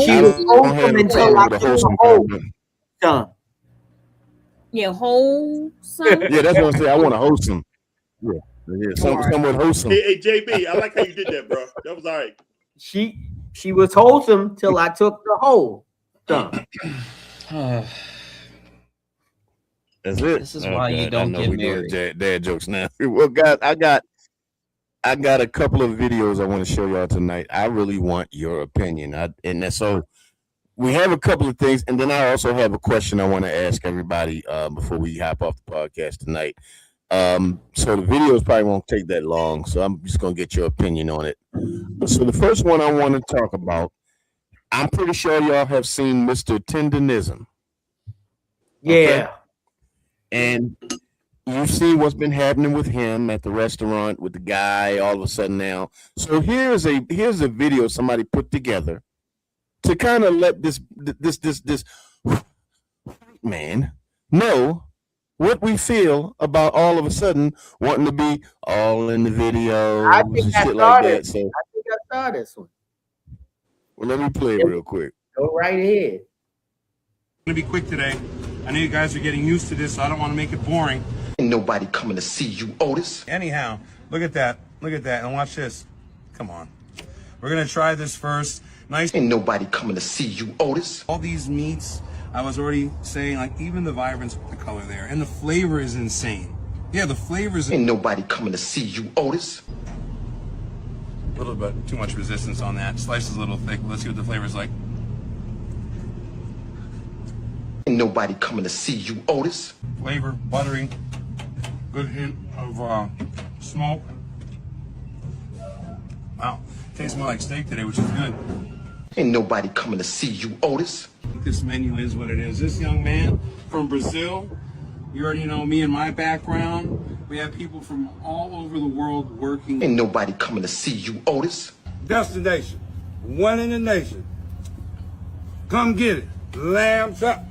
She was wholesome until I took her home. Son. Yeah, wholesome. Yeah, that's what I'm saying. I want to host him. Yeah. Someone wholesome. Hey, JB, I like how you did that, bro. That was all right. She was wholesome till I took the whole. Son. That's it. This is why you don't get married. Dad jokes now. Well, guys, I got a couple of videos I want to show y'all tonight. I really want your opinion. So we have a couple of things, and then I also have a question I want to ask everybody before we hop off the podcast tonight. So the videos probably won't take that long, so I'm just gonna get your opinion on it. So the first one I want to talk about, I'm pretty sure y'all have seen Mr. Tendenism. Yeah. Okay? And you see what's been happening with him at the restaurant with the guy all of a sudden now. So here's a video somebody put together to kind of let this man know what we feel about all of a sudden wanting to be all in the video I and think I shit saw like this. that. So I think I saw this one. well, let me play it real quick. Go right ahead. I'm gonna be quick today. I know you guys are getting used to this, so I don't want to make it boring. Ain't nobody coming to see you, Otis. Anyhow, look at that, and watch this. Come on. We're gonna try this first. Nice. Ain't nobody coming to see you, Otis. All these meats, I was already saying, like, even the vibrance with the color there, and the flavor is insane. Yeah, the flavors. Ain't nobody coming to see you, Otis. A little bit too much resistance on that. Slice is a little thick. Let's see what the flavor's like. Ain't nobody coming to see you, Otis. Flavor, buttery, good hint of smoke. Wow, tastes more like steak today, which is good. Ain't nobody coming to see you, Otis. This menu is what it is. This young man from Brazil, you already know me and my background. We have people from all over the world working. Ain't nobody coming to see you, Otis. Destination, one in the nation. Come get it. Lamb chop.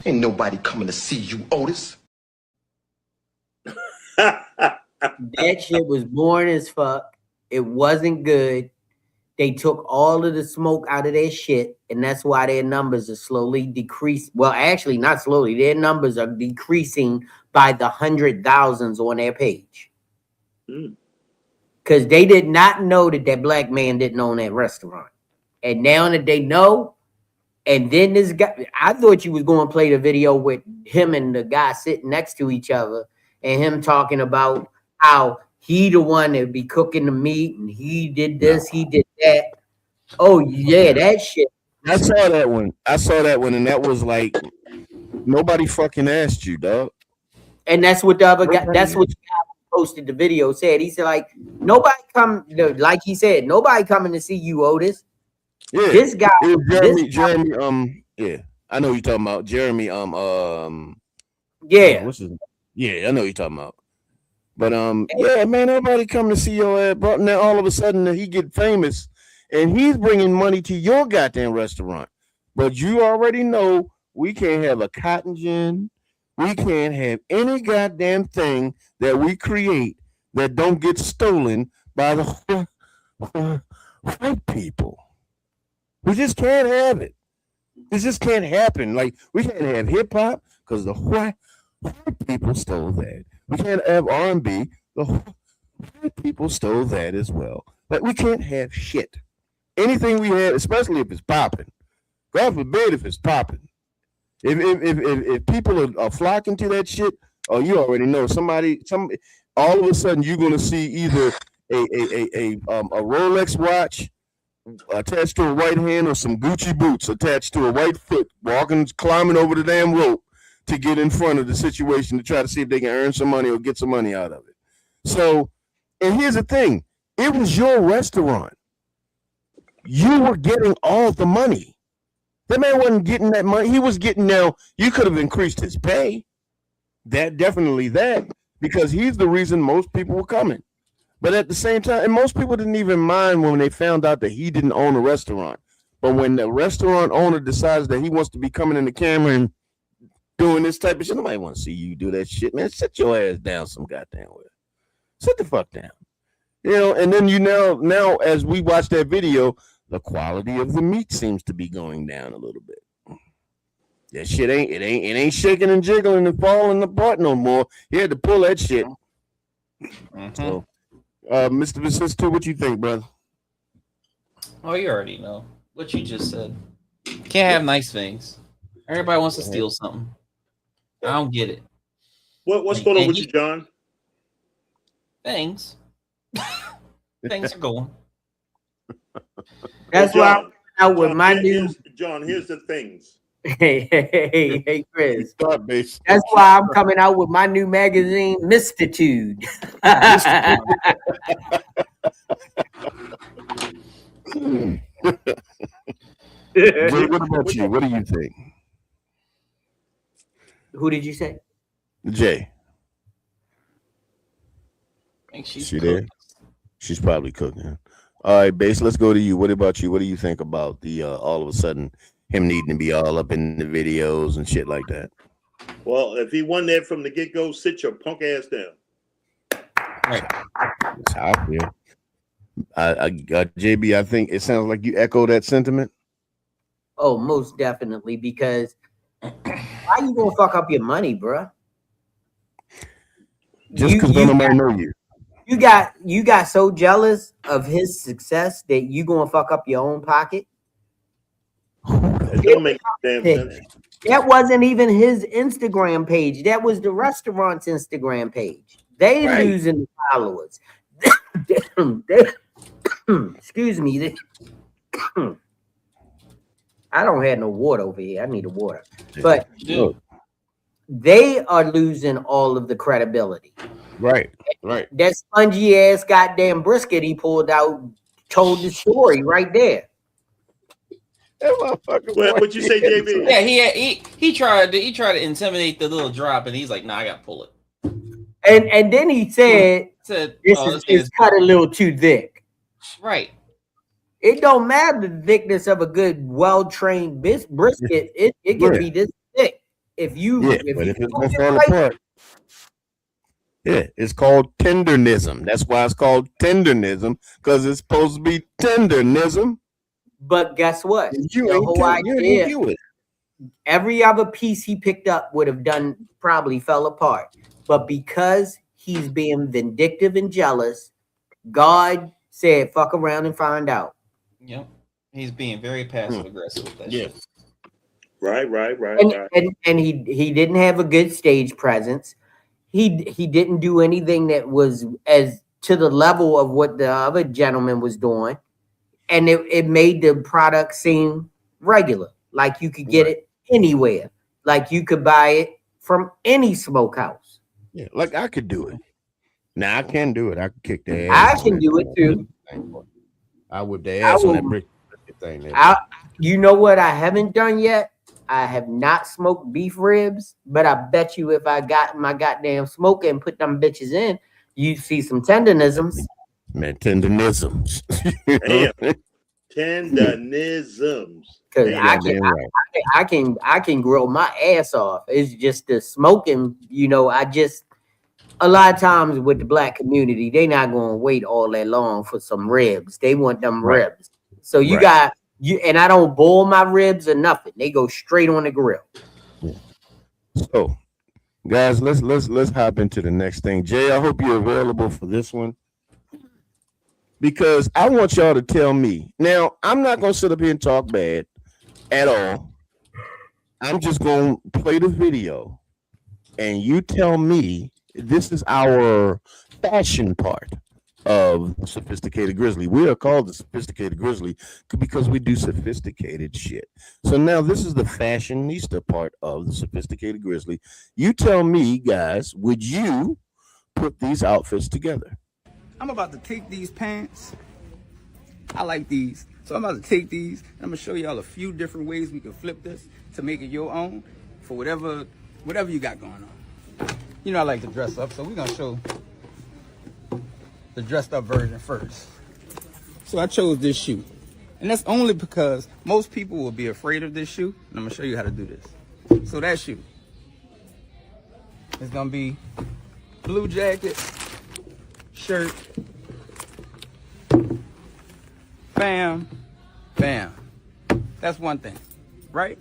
Ain't nobody coming to see you, Otis. That shit was boring as fuck. It wasn't good. They took all of the smoke out of their shit, and that's why their numbers are slowly decreasing. Well, actually, not slowly. Their numbers are decreasing by the 100,000s on their page. Because they did not know that black man didn't own that restaurant. And now that they know, and then this guy, I thought you was going to play the video with him and the guy sitting next to each other, and him talking about how he the one that be cooking the meat and he did this, he did that. Oh yeah, that shit. I saw that one. And that was like nobody fucking asked you, dog. And that's what the other guy. That's what the guy who posted the video said. He said like nobody come. Like he said, nobody coming to see you, Otis. Yeah, this guy. It was Jeremy. Jeremy. Yeah, I know you're talking about Jeremy. Yeah. What's his name? Yeah, I know you're talking about. But yeah, man, nobody come to see your ass, bro. Now all of a sudden he get famous, and he's bringing money to your goddamn restaurant. But you already know we can't have a cotton gin. We can't have any goddamn thing that we create that don't get stolen by the white people. We just can't have it. It just can't happen. Like we can't have hip hop because the white people stole that. We can't have R&B. The white people stole that as well. But we can't have shit. Anything we have, especially if it's popping. God forbid if it's popping. If people are flocking to that shit, oh, you already know all of a sudden you're gonna see either a Rolex watch attached to a right hand or some Gucci boots attached to a right foot, climbing over the damn rope to get in front of the situation to try to see if they can earn some money or get some money out of it. So, and here's the thing, it was your restaurant. You were getting all the money. That man wasn't getting that money. He was getting now. You could have increased his pay. Definitely because he's the reason most people were coming. But at the same time, and most people didn't even mind when they found out that he didn't own a restaurant. But when the restaurant owner decides that he wants to be coming in the camera and doing this type of shit, nobody want to see you do that shit, man. Sit your ass down some goddamn way. Sit the fuck down. You know, and then now as we watch that video, the quality of the meat seems to be going down a little bit. That shit ain't shaking and jiggling and falling apart no more. You had to pull that shit. Mm-hmm. So, Mr. Vicisto, what you think, brother? Oh, you already know what you just said. Can't have nice things. Everybody wants to steal something. I don't get it. What's going on with you, John? Things are going. That's why I'm out with my new. John, here's the things. Hey, Chris. That's why I'm coming out with my new magazine, Mistitude. What about you? What do you think? Who did you say? Jay. I think she's there. She's probably cooking. All right, Base, let's go to you. What about you? What do you think about the all of a sudden him needing to be all up in the videos and shit like that? Well, if he won that from the get-go, sit your punk ass down. Right. That's how I feel. JB, I think it sounds like you echo that sentiment. Oh, most definitely, because why you gonna fuck up your money, bruh? Just because nobody know you. You got so jealous of his success that you gonna fuck up your own pocket. It don't make damn sense. That wasn't even his Instagram page. That was the restaurant's Instagram page. They losing the followers. Excuse me. I don't have no water over here. I need a water. But they are losing all of the credibility. Right. That spongy ass goddamn brisket he pulled out told the story right there. What you say, JB? Yeah, he tried to intimidate the little drop, and he's like, "Nah, I gotta pull it." And then he said this is cut a little too thick. Right. It don't matter the thickness of a good, well-trained brisket. It can be this thick. If it's gonna fall apart. Yeah, it's called tendernism. That's why it's called tendernism, because it's supposed to be tendernism. But guess what? The whole idea, every other piece he picked up would have probably fell apart. But because he's being vindictive and jealous, God said, fuck around and find out. Yep. He's being very passive aggressive with that shit. Right. And he didn't have a good stage presence. he didn't do anything that was as to the level of what the other gentleman was doing, and it made the product seem regular, like you could get Right. it anywhere, like you could buy it from any smokehouse. Yeah, like I could do it. Now I can do it. I can kick the ass. I can do it too. I whip the I ass on will- that brick thing. There. You know what I haven't done yet? I have not smoked beef ribs, but I bet you if I got my goddamn smoker and put them bitches in, you'd see some tenderisms. Man, tenderisms. Damn. Tenderisms. Because Damn. I can grill my ass off. It's just the smoking, a lot of times with the black community, they not gonna wait all that long for some ribs. They want them Right. ribs. So you Right. got and I don't boil my ribs or nothing. They go straight on the grill. So, guys, let's hop into the next thing. Jay, I hope you're available for this one because I want y'all to tell me. Now, I'm not gonna sit up here and talk bad at all. I'm just gonna play the video, and you tell me this is our fashion part of the Sophisticated Grizzly. We are called the Sophisticated Grizzly because we do sophisticated shit. So now this is the fashionista part of the Sophisticated Grizzly. You tell me, guys, would you put these outfits together? I'm about to take these pants. I like these. So I'm about to take these and I'm gonna show y'all a few different ways we can flip this to make it your own for whatever you got going on. You know I like to dress up, so we're gonna show the dressed up version first. So I chose this shoe. And that's only because most people will be afraid of this shoe. And I'm gonna show you how to do this. So that shoe is gonna be blue jacket, shirt, bam, bam. That's one thing, right?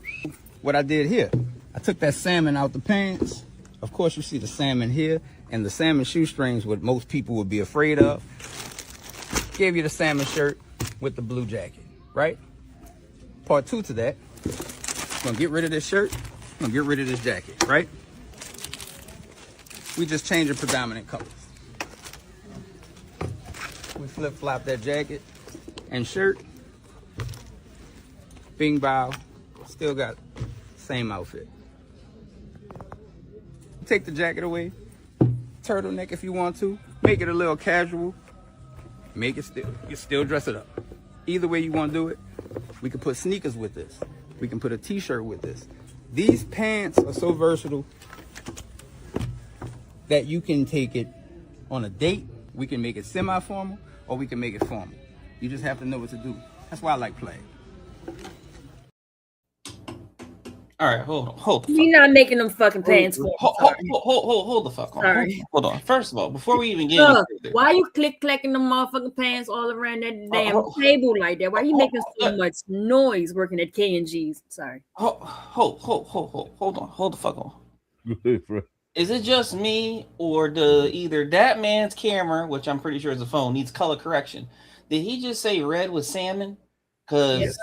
What I did here, I took that salmon out the pants. Of course you see the salmon here and the salmon shoestrings, what most people would be afraid of. Gave you the salmon shirt with the blue jacket, right? Part two to that, I'm gonna get rid of this shirt, I'm gonna get rid of this jacket, right? We just change the predominant colors. We flip-flop that jacket and shirt. Bing bow, still got same outfit. Take the jacket away, turtleneck if you want to, make it a little casual, make it still dress it up. Either way you want to do it. We can put sneakers with this. We can put a t-shirt with this. These pants are so versatile that you can take it on a date. We can make it semi-formal or we can make it formal. You just have to know what to do. That's why I like playing. All right, hold. You're not making them fucking pants for me. Hold the fuck on. Sorry. Hold on. First of all, before we even get any further, Why you clacking them motherfucking pants all around that damn table like that? Why you making so much noise working at K&G's? Sorry. hold on. Hold the fuck on. Is it just me or either that man's camera, which I'm pretty sure is a phone, needs color correction? Did he just say red with salmon? Because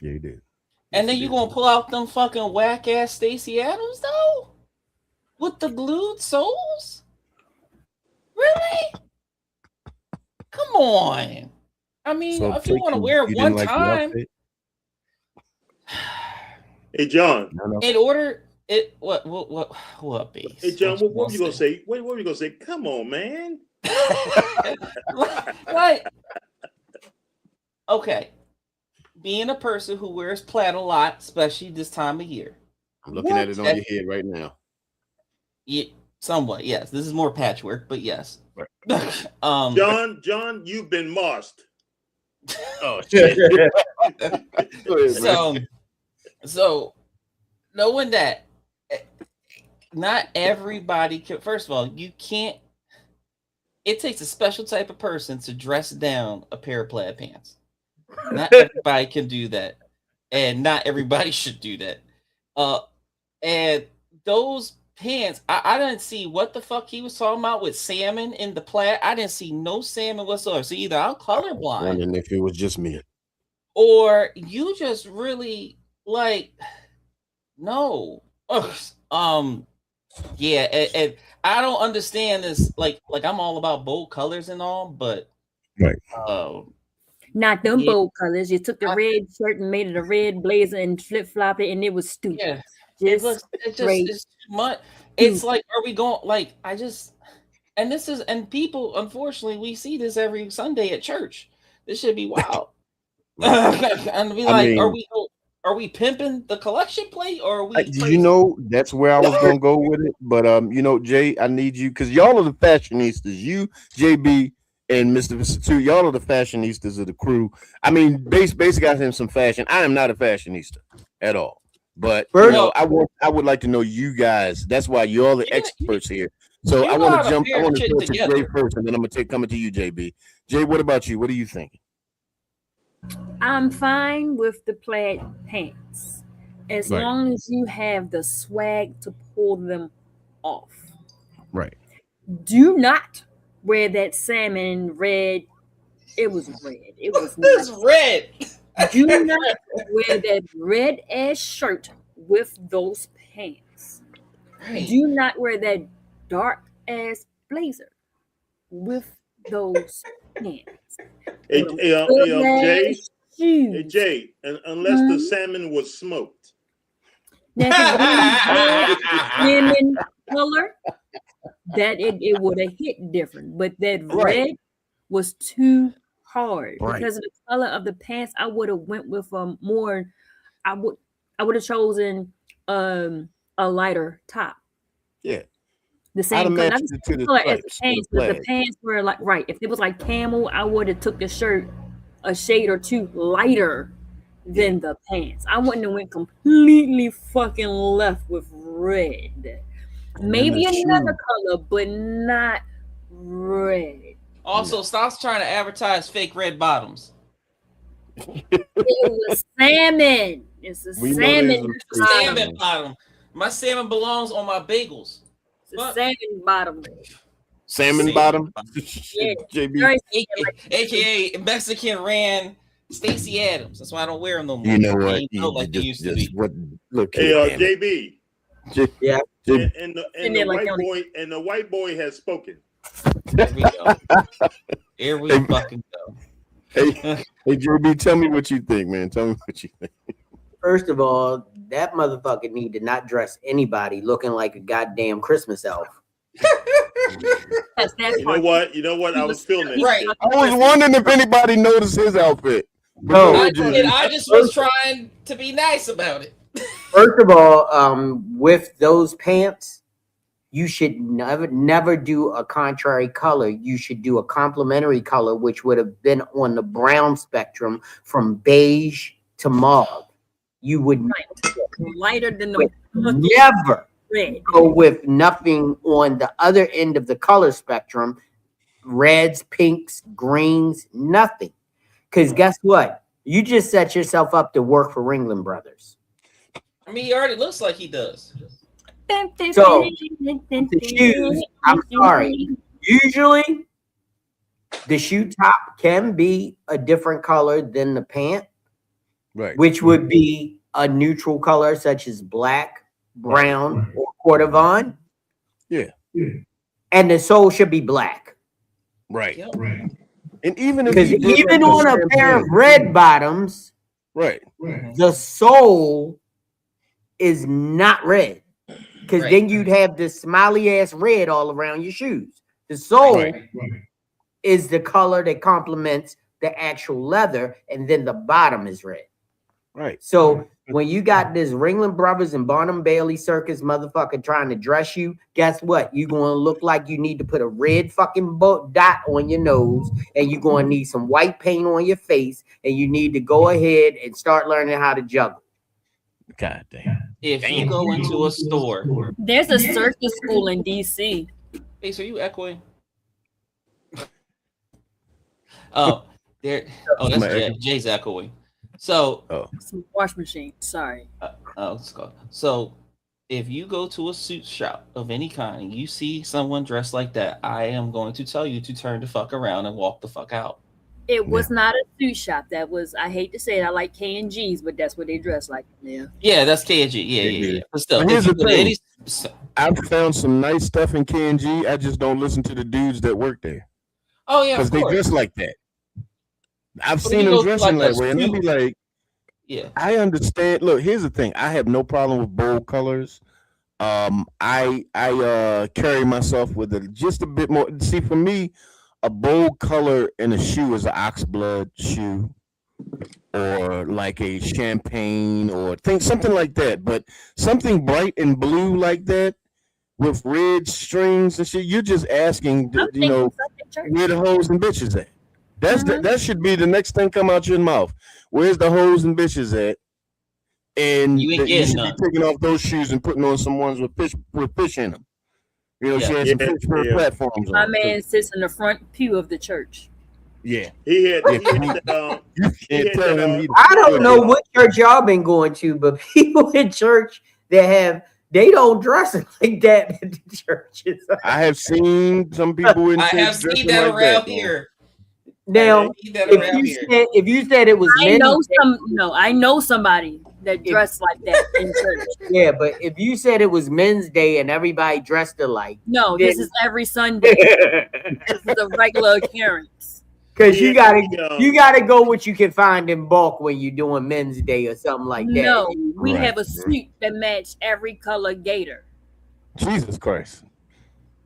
Yeah, he did. and then you gonna pull out them fucking whack ass Stacey Adams though, with the glued soles? Really? Come on. I mean, So if you want to wear it you one didn't like the time, outfit? Hey John. No. in order it what base? Hey John, what were you gonna say? What were you gonna say? Come on, man. What? Okay. Being a person who wears plaid a lot, especially this time of year. I'm looking at it on your head right now. Yeah, somewhat, yes. This is more patchwork, but yes. John, you've been mossed. Oh shit. So knowing that not everybody can, first of all, you can't, it takes a special type of person to dress down a pair of plaid pants. Not everybody can do that, and not everybody should do that. And those pants, I didn't see what the fuck he was talking about with salmon in the plaid. I didn't see no salmon whatsoever. So either I'm colorblind, Wondering if it was just me, or you just really like no. Yeah, and I don't understand this. Like I'm all about bold colors and all, but Right. Not them Yeah. bold colors. You took the red shirt and made it a red blazer and flip flop it, and it was stupid. Yeah, Just straight it's too much. It's stupid. like, are we going like and people, unfortunately, we see this every Sunday at church. This should be wild. And be like, are we pimping the collection plate, or are we Did you know that's where I was gonna go with it? But you know, Jay, I need you because y'all are the fashionistas. You, JB, and Mr. Two, y'all are the fashionistas of the crew. I mean, basically, I have some fashion. I am not a fashionista at all. But you know, I would like to know you guys. That's why you're the experts here. So I want to jump. I want to go to Jay first, and then I'm gonna coming to you, JB. Jay, what about you? What are you thinking? I'm fine with the plaid pants as long as you have the swag to pull them off. Right. Do not wear that salmon red. It was red. It was this red. Do not wear that red ass shirt with those pants. Right. Do not wear that dark ass blazer with those pants. Jay, unless the salmon was smoked. Now, if it was salmon color, that it would have hit different. But that red was too hard because of the color of the pants. I would have went with more. I would have chosen a lighter top. Yeah. The same color, not the same color as the pants, but the pants were like if it was like camel, I would have took the shirt a shade or two lighter than the pants. I wouldn't have went completely fucking left with red. Maybe another color, but not red. Also, stop trying to advertise fake red bottoms. It was salmon. It's a salmon bottom. My salmon belongs on my bagels. It's a salmon bottom. Salmon bottom? Yeah. JB. AKA Mexican ran Stacey Adams. That's why I don't wear them no more. You know what? Like they used to be. Look here, JB. Yeah. And the white boy has spoken. Here we go. Here we fucking go. Hey, JB, tell me what you think, man. Tell me what you think. First of all, that motherfucker need to not dress anybody looking like a goddamn Christmas elf. You know what? I was feeling it. Right. I was wondering if anybody noticed his outfit. No, I just was trying to be nice about it. First of all, with those pants, you should never do a contrary color. You should do a complementary color, which would have been on the brown spectrum from beige to mauve. You would lighter than the never red. Go with nothing on the other end of the color spectrum, reds, pinks, greens, nothing. Because guess what? You just set yourself up to work for Ringling Brothers. I mean, he already looks like he does. So, the shoes, I'm sorry. Usually, the shoe top can be a different color than the pant, right? Which would be a neutral color such as black, brown, or cordovan. Yeah. And the sole should be black. Right. Yep. And even if even on a pair of red bottoms, right, the sole is not red. Because then you'd have this smiley ass red all around your shoes. The sole is the color that complements the actual leather, and then the bottom is red. Right. So when you got this Ringling Brothers and Barnum Bailey Circus motherfucker trying to dress you, guess what? You're going to look like you need to put a red fucking dot on your nose, and you're going to need some white paint on your face, and you need to go ahead and start learning how to juggle. God damn. If you go into a store, there's a circus school in DC. Hey, so you echoing? Oh, there. Oh, that's Jay's echoing. So, some wash machine. Sorry. Let's go. So, if you go to a suit shop of any kind and you see someone dressed like that, I am going to tell you to turn the fuck around and walk the fuck out. It was not a suit shop. That was, I hate to say it, I like K&G's, but that's what they dress like. Yeah. Yeah, that's K&G. Yeah. But still, here's the thing. I've found some nice stuff in K&G. I just don't listen to the dudes that work there. Oh yeah, because they dress like that. I've seen them dressing that way, and I'll be like, yeah, I understand. Look, here's the thing. I have no problem with bold colors. I carry myself with just a bit more. See, for me, a bold color in a shoe is an oxblood shoe, or like a champagne, or something like that. But something bright and blue like that with red strings and shit, you're just asking, you know, where the hoes and bitches at? That should be the next thing come out your mouth. Where's the hoes and bitches at? And you should be taking off those shoes and putting on some ones with fish in them. You know, she has some fish platforms. My man sits in the front pew of the church. Yeah, he had I don't know what church y'all been going to, but people in church that they don't dress like that in the churches. I have seen some people in church. I have seen that like around here. Now, if you said it was I know somebody that dressed like that in church. Yeah, but if you said it was Men's Day and everybody dressed alike, no, this is every Sunday. This is a regular occurrence. Because you gotta go what you can find in bulk when you're doing Men's Day or something like that. No, we have a suit that match every color gator. Jesus Christ.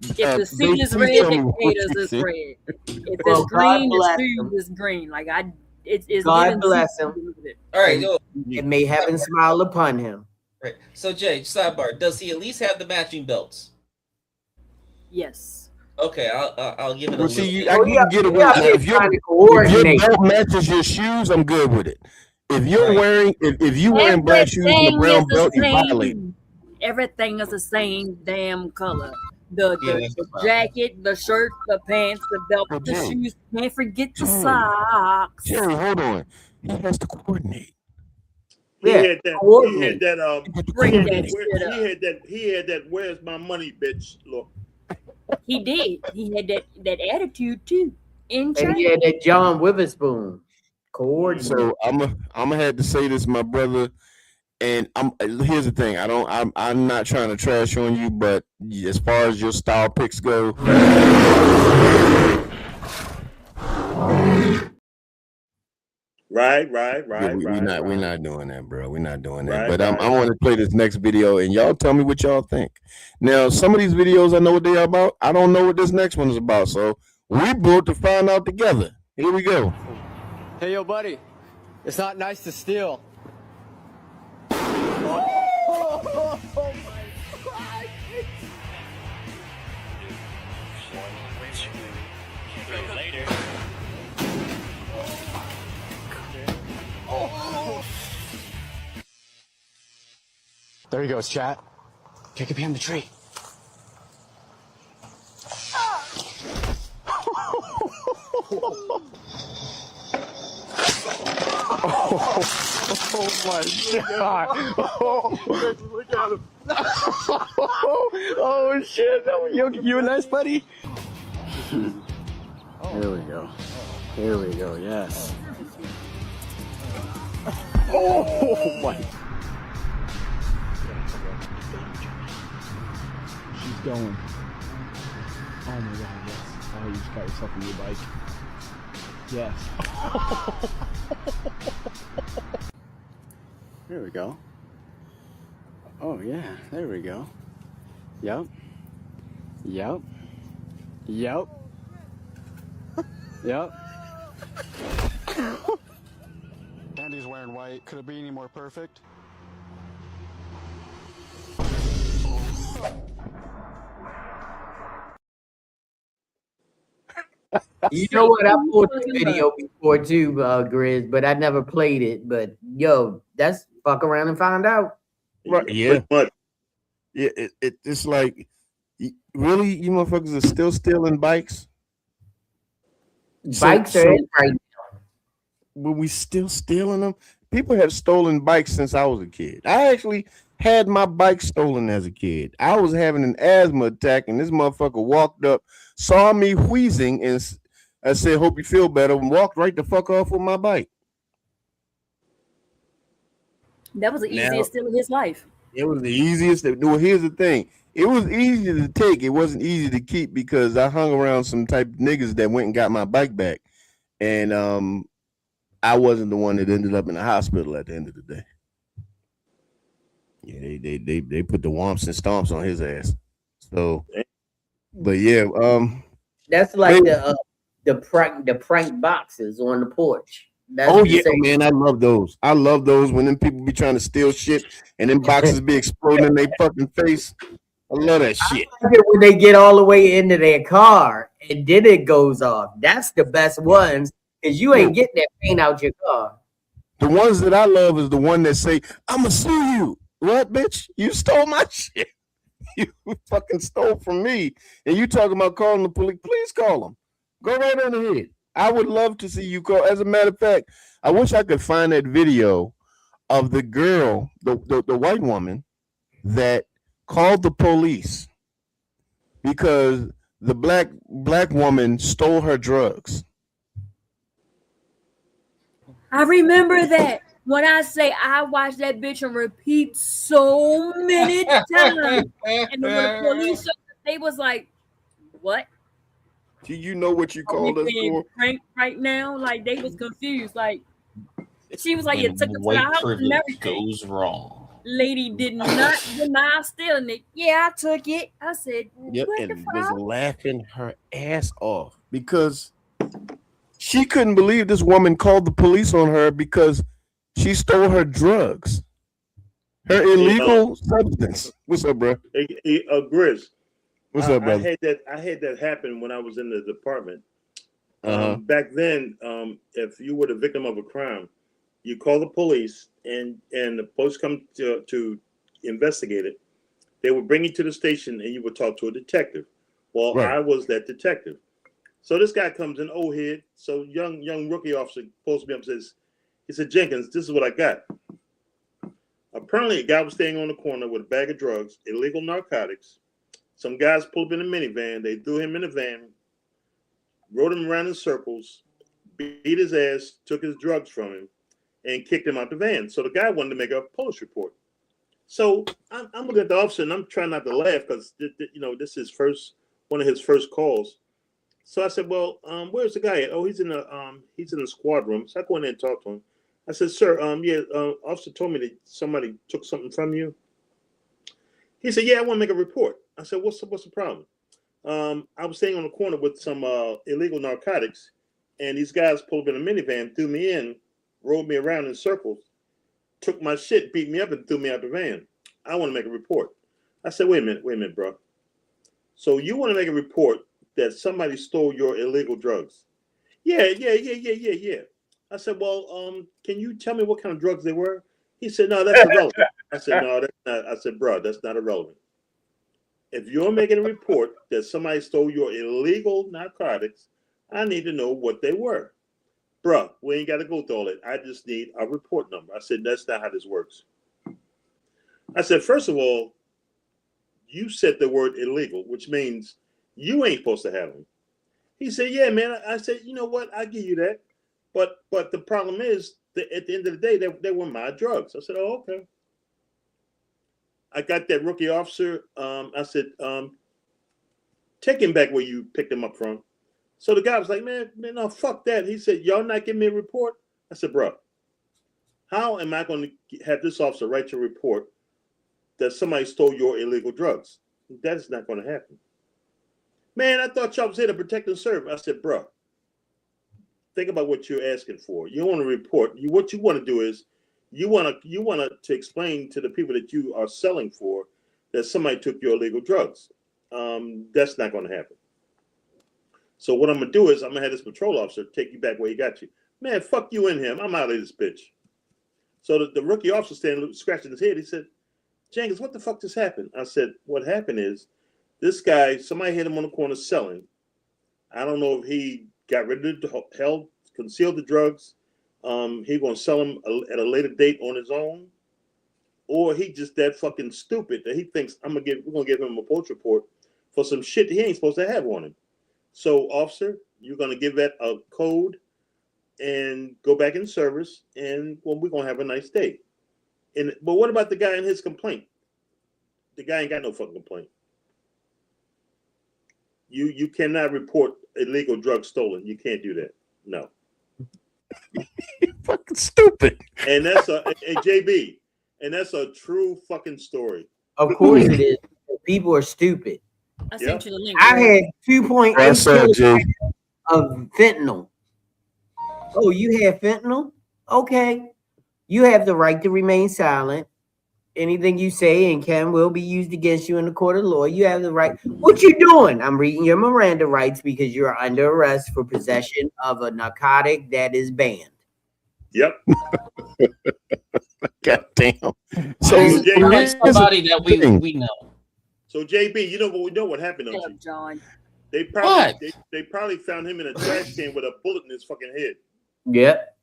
If the suit is red, the gators is red. If it's green, the suit is green. Like it's God bless him. All right, go. And may heaven smile upon him. Right. So Jay, sidebar, does he at least have the matching belts? Yes. Okay, I'll give it a see, I can get away. If your belt matches your shoes, I'm good with it. If you're wearing black shoes and a brown belt, you violate. Everything is the same damn color. The jacket, the shirt, the pants, the belt, the shoes. Can't forget the socks. Jerry, hold on. He has to coordinate. He had that where's my money, bitch look. He did. He had that attitude too. And he had that John Witherspoon. So I'm gonna have to say this, my brother. And here's the thing. I'm not trying to trash on you, but as far as your style picks go, right. We're not doing that, bro. We're not doing that. But I want to play this next video, and y'all tell me what y'all think. Now, some of these videos I know what they are about. I don't know what this next one is about. So we both to find out together. Here we go. Hey, yo, buddy. It's not nice to steal. There he goes, chat. Kick it behind the tree. Oh my God! Look at him! Oh shit! You nice, buddy. Here we go. Here we go. Yes. Oh my! She's going. Oh my God! Yes. Oh, you just got yourself a new bike. Yes. There we go. Oh yeah, there we go. Yep. Yep. Yep. Yep. Andy's wearing white. Could it be any more perfect? You know what? I pulled the video before too, Grizz, but I never played it. But yo, that's fuck around and find out. Right? Yeah. Yeah. It's like, really, you motherfuckers are still stealing bikes. Bikes are in right now. But we still stealing them. People have stolen bikes since I was a kid. I actually had my bike stolen as a kid. I was having an asthma attack, and this motherfucker walked up, saw me wheezing, and I said, hope you feel better, and walked right the fuck off with my bike. That was the easiest steal of his life. It was the easiest. Well, here's the thing. It was easy to take. It wasn't easy to keep because I hung around some type of niggas that went and got my bike back. And I wasn't the one that ended up in the hospital at the end of the day. Yeah, they put the womps and stomps on his ass. So, but yeah, that's like the prank boxes on the porch. That's man, I love those. I love those when them people be trying to steal shit and them boxes be exploding in their fucking face. I love that shit. I like it when they get all the way into their car and then it goes off. That's the best ones because you ain't getting that paint out your car. The ones that I love is the one that say, "I'ma sue you." What, bitch? You stole my shit. You fucking stole from me. And you talking about calling the police. Please call them. Go right on ahead. I would love to see you call. As a matter of fact, I wish I could find that video of the girl, the white woman that called the police because the black woman stole her drugs. I remember that. When I say I watched that bitch on repeat so many times, and when the police showed up, they was like, "What? Do you know what you called us for?" Pranked right now, like they was confused. Like she was like, "You took it to the white house and privilege everything." goes wrong. Lady did not deny stealing it. Yeah, I took it. I said, Yep, what and the fuck? was laughing her ass off because she couldn't believe this woman called the police on her because she stole her drugs, her illegal substance. What's up, bro? Grizz. What's up, brother? I had that happen when I was in the department. Uh-huh. Back then, if you were the victim of a crime, you call the police, and the police come to investigate it. They would bring you to the station, and you would talk to a detective. Well, Right. I was that detective. So this guy comes in, old head. So young rookie officer pulls me up and says, he said, "Jenkins, this is what I got." Apparently, a guy was staying on the corner with a bag of drugs, illegal narcotics. Some guys pulled up in a minivan. They threw him in a van, rode him around in circles, beat his ass, took his drugs from him, and kicked him out the van. So the guy wanted to make a police report. So I'm looking at the officer, and I'm trying not to laugh because this is one of his first calls. So I said, "Well, where's the guy at?" "Oh, he's in the squad room." So I go in there and talk to him. I said, "Sir, officer told me that somebody took something from you." He said, "Yeah, I want to make a report." I said, "What's the problem?" "I was staying on the corner with some illegal narcotics, and these guys pulled up in a minivan, threw me in, rolled me around in circles, took my shit, beat me up, and threw me out the van. I want to make a report." I said, wait a minute, bro. So you want to make a report that somebody stole your illegal drugs?" Yeah. I said, "Well, can you tell me what kind of drugs they were?" He said, "No, that's irrelevant." I said, "No, that's not." I said, "Bro, that's not irrelevant. If you're making a report that somebody stole your illegal narcotics, I need to know what they were. Bro, we ain't got to go through all that. I just need a report number." I said, "That's not how this works." I said, "First of all, you said the word illegal, which means you ain't supposed to have them." He said, "Yeah, man." I said, "You know what? I give you that. But the problem is that at the end of the day, they were my drugs." I said, "Oh, okay." I got that rookie officer. I said, "Take him back where you picked him up from." So the guy was like, man, no, fuck that. He said, "Y'all not giving me a report?" I said, "Bro, how am I going to have this officer write your report that somebody stole your illegal drugs? That is not going to happen." "Man, I thought y'all was here to protect and serve." I said, "Bro, think about what you're asking for. You want to report. What you want to do is you want to explain to the people that you are selling for that somebody took your illegal drugs. That's not going to happen. So what I'm going to do is I'm going to have this patrol officer take you back where he got you." "Man, fuck you and him. I'm out of this bitch." So the rookie officer standing scratching his head. He said, "Jenkins, what the fuck just happened?" I said, "What happened is this guy, somebody hit him on the corner selling. I don't know if he got rid of concealed the drugs. He going to sell them at a later date on his own, or he just that fucking stupid that he thinks we're gonna give him a police report for some shit he ain't supposed to have on him." So, officer, you're going to give that a code and go back in service, and well, we're going to have a nice day. But what about the guy in his complaint? The guy ain't got no fucking complaint. You cannot report illegal drugs stolen. You can't do that. No. Fucking stupid. And that's a JB. And that's a true fucking story. Of course it is. People are stupid. I sent you the link. I had 2.8 kilograms of fentanyl. Oh, you have fentanyl? Okay. You have the right to remain silent. Anything you say and can will be used against you in the court of law. You have the right. What you doing? I'm reading your Miranda rights because you're under arrest for possession of a narcotic that is banned. Yep. God damn. So JB, somebody that we know. So JB, you know what happened, don't you? John. They probably found him in a trash can with a bullet in his fucking head. Yep.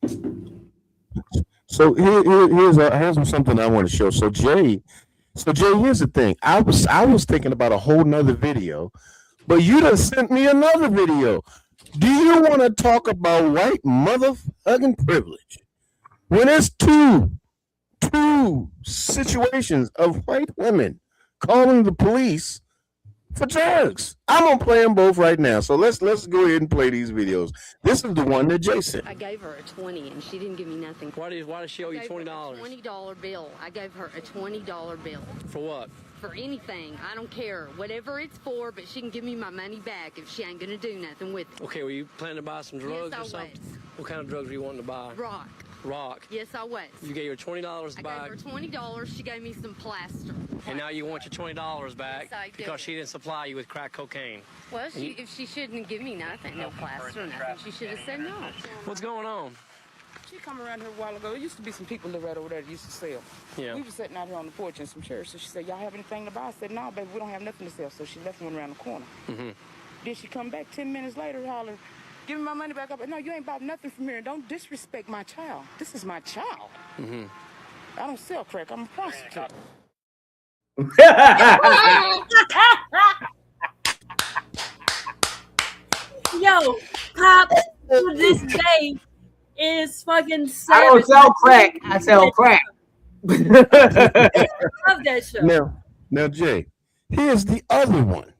So here's something I want to show. So Jay, here's the thing. I was thinking about a whole nother video, but you done sent me another video. Do you want to talk about white motherfucking privilege? When it's two situations of white women calling the police for drugs. I'm gonna play them both right now. So let's go ahead and play these videos. This is the one that Jay sent. I gave her a 20 and she didn't give me nothing. Why does she owe you $20? $20 bill. I gave her a $20 bill. For what? For anything. I don't care. Whatever it's for, but she can give me my money back if she ain't gonna do nothing with it. Okay, were you planning to buy some drugs or something? What kind of drugs were you wanting to buy? Rock. Yes, I was. You gave her $20 to buy. I gave her $20. She gave me some plaster. And now you want your $20 back yes, because she didn't supply you with crack cocaine. Well, if she shouldn't give me nothing, no plaster or nothing, she should have said no. What's going on? She come around here a while ago. There used to be some people live right over there that used to sell. Yeah. We were sitting out here on the porch in some chairs. So she said, y'all have anything to buy? I said, no, baby, we don't have nothing to sell. So she left one around the corner. Mm-hmm. Then she come back 10 minutes later, holler, give me my money back up. No, you ain't bought nothing from here. Don't disrespect my child. This is my child. Mm-hmm. I don't sell crack. I'm a prostitute. Yo, cops to this day is fucking savage. I don't sell crack. I sell crack. I love that show. Now, Jay, here's the other one.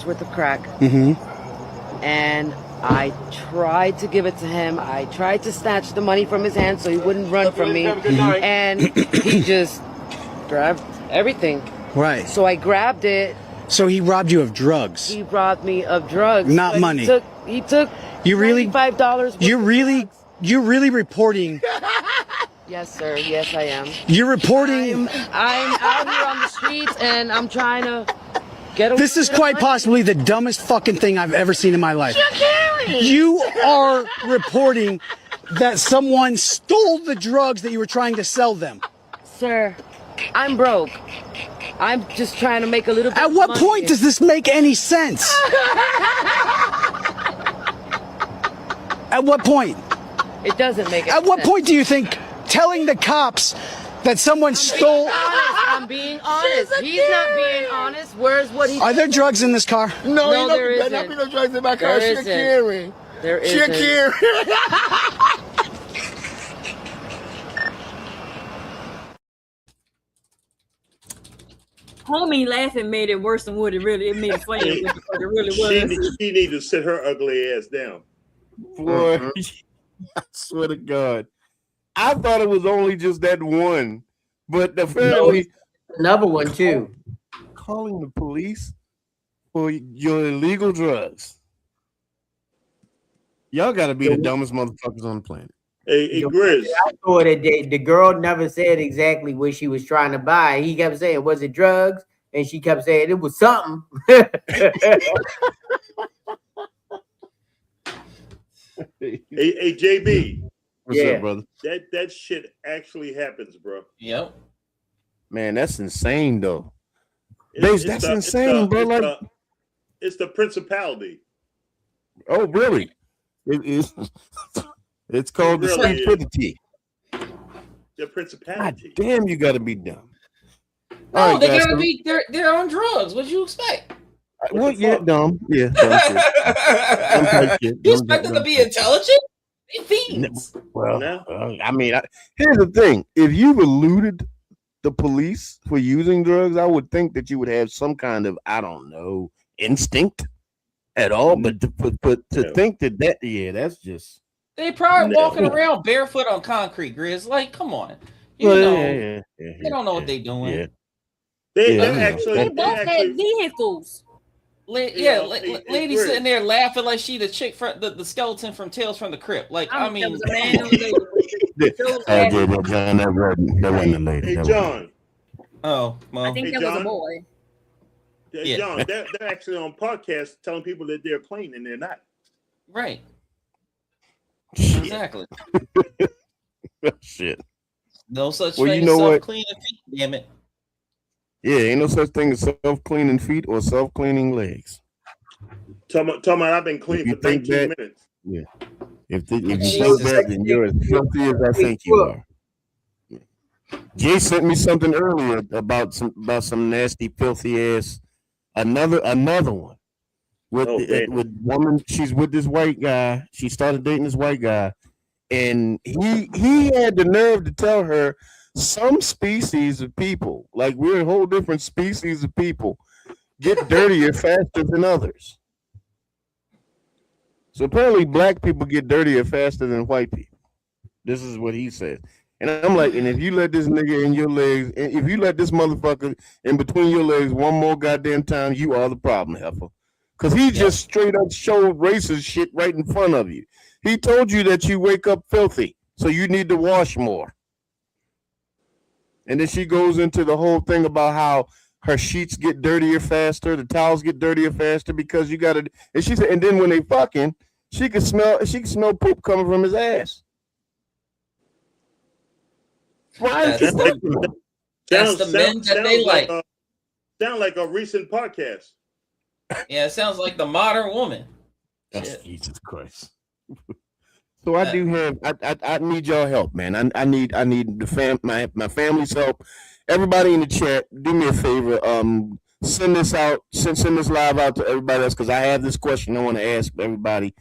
Worth of crack. Mm-hmm. And I tried to give it to him. I tried to snatch the money from his hand so he wouldn't run from me. And he just grabbed everything. Right. So I grabbed it. So he robbed you of drugs. He robbed me of drugs. Not money. He took you really $5. You're really reporting. Yes, sir. Yes, I am. You're reporting. I'm out here on the streets and I'm trying to get away. This is quite possibly the dumbest fucking thing I've ever seen in my life. You are reporting that someone stole the drugs that you were trying to sell them. Sir, I'm broke. I'm just trying to make a little bit At what of money point here. does this make any sense? At what point? It doesn't make At what point do you think telling the cops that someone stole... I'm being honest. He's not being honest. Where's what he... Are there drugs in this car? No, there isn't. There not be no drugs in my car. She's carrying. There isn't. She's carrying. Homie laughing made it worse than what it really. It made it funny than what it really was. She need to sit her ugly ass down. Boy, I swear to God, I thought it was only just that one, but apparently another one too. Calling the police for your illegal drugs. Y'all got to be the dumbest motherfuckers on the planet. Hey, Grizz. I saw that the girl never said exactly what she was trying to buy. He kept saying, "Was it drugs?" And she kept saying, "It was something." Hey, JB. What's up, brother? That shit actually happens, bro. Yep. Man, that's insane, though. That's insane, bro. It's the principality. Oh, really? It is. It's called the stupidity. The principality. God damn, you got to be dumb. No, they gotta be. They're on drugs. What'd you expect? Well, yeah, dumb. Yeah, dumb shit. Dumb type shit. You expect them to be intelligent? They fiends. Well, I mean, here's the thing: if you've eluded the police for using drugs, I would think that you would have some kind of, I don't know, instinct at all. But to think that that's just they probably walking around barefoot on concrete, Grizz. Like, come on, they don't know what they're doing. Yeah. They both had vehicles. Lady sitting there laughing like she the chick from the skeleton from Tales from the Crypt. Like, I mean, Hey, John. Oh, well. I think that was a boy. Yeah. John, they're actually on podcasts telling people that they're clean and they're not. Right. Exactly. Shit. No such Well, thing you know as what? self-cleaning feet, damn it. Yeah, ain't no such thing as self-cleaning feet or self-cleaning legs. Talking about I've been clean for 19 minutes. Yeah. If you know that, then you're as filthy as I think you are. Jay sent me something earlier about some nasty, filthy ass. Another one with woman. She's with this white guy. She started dating this white guy, and he had the nerve to tell her some species of people, like we're a whole different species of people, get dirtier faster than others. So apparently, black people get dirtier faster than white people. This is what he said. And I'm like, and if you let this nigga in your legs, and if you let this motherfucker in between your legs one more goddamn time, you are the problem, heifer. Because he just straight up showed racist shit right in front of you. He told you that you wake up filthy, so you need to wash more. And then she goes into the whole thing about how her sheets get dirtier faster, the towels get dirtier faster because you gotta. And she said, and then when they fucking, she can smell poop coming from his ass. That's the men that they like. Sound like a recent podcast. Yeah, it sounds like the modern woman. Jesus Christ. So I do have. I need y'all help, man. I need the my family's help. Everybody in the chat, do me a favor. Send this out. Send this live out to everybody else because I have this question I want to ask everybody.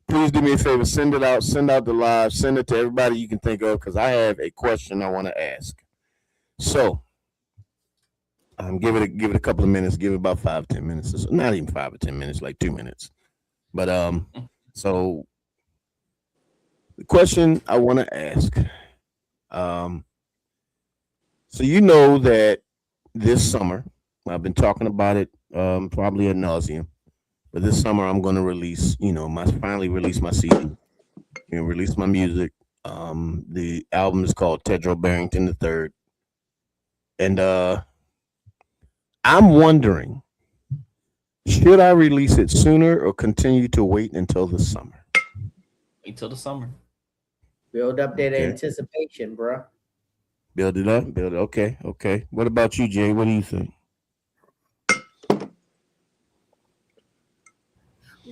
Please do me a favor. Send it out. Send out the live. Send it to everybody you can think of because I have a question I want to ask. So, give it a couple of minutes. Give it about 5-10 minutes. Or so. Not even 5 or 10 minutes, like 2 minutes. But so the question I want to ask. So you know that this summer I've been talking about it probably ad nauseum. But this summer, I'm going to release, finally release my CD, release my music. The album is called Tedro Barrington III. And I'm wondering, should I release it sooner or continue to wait until the summer? Wait till the summer. Build up that anticipation, bro. Build it up. Okay. What about you, Jay? What do you think?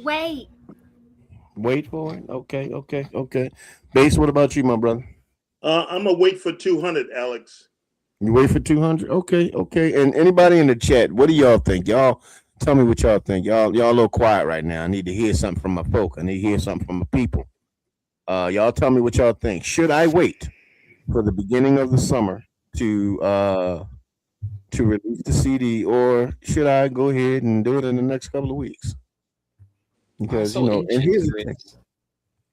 Wait for it. Okay. Base, what about you, my brother? I'm gonna wait for 200, Alex. You wait for 200? Okay. And anybody in the chat, what do y'all think? Y'all tell me what y'all think. Y'all a little quiet right now. I need to hear something from my folk. I need to hear something from my people. Y'all tell me what y'all think. Should I wait for the beginning of the summer to release the CD, or should I go ahead and do it in the next couple of weeks? Because and here's the thing.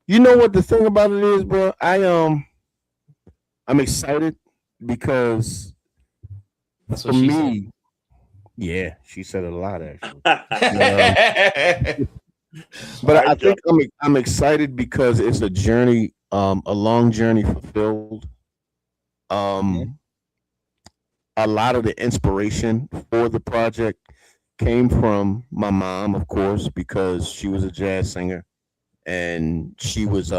You know what the thing about it is, bro? I'm excited because for me, yeah, she said it a lot actually. But I think I'm excited because it's a journey, a long journey fulfilled. A lot of the inspiration for the project came from my mom, of course, because she was a jazz singer and she was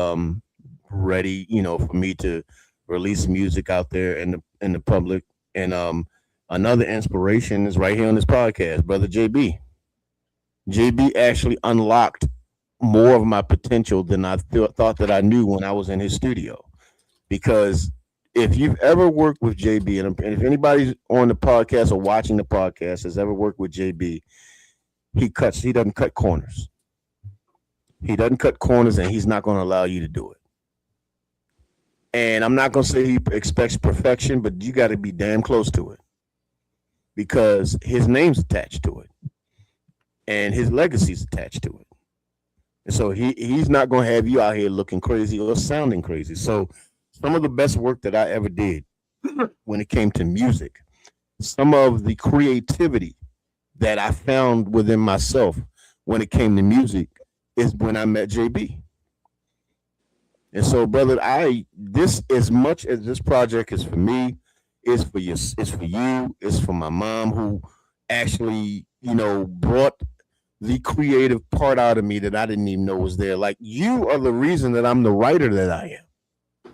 ready, for me to release music out there in the public. And another inspiration is right here on this podcast, brother JB. JB actually unlocked more of my potential than I thought that I knew when I was in his studio. Because if you've ever worked with JB, and if anybody's on the podcast or watching the podcast has ever worked with JB, he doesn't cut corners. He doesn't cut corners, and he's not going to allow you to do it. And I'm not going to say he expects perfection, but you got to be damn close to it because his name's attached to it and his legacy's attached to it. And so he's not going to have you out here looking crazy or sounding crazy. So some of the best work that I ever did when it came to music, some of the creativity that I found within myself when it came to music is when I met JB. And so, brother, this, as much as this project is for me, it's for you, it's for my mom, who actually, brought the creative part out of me that I didn't even know was there. Like, you are the reason that I'm the writer that I am.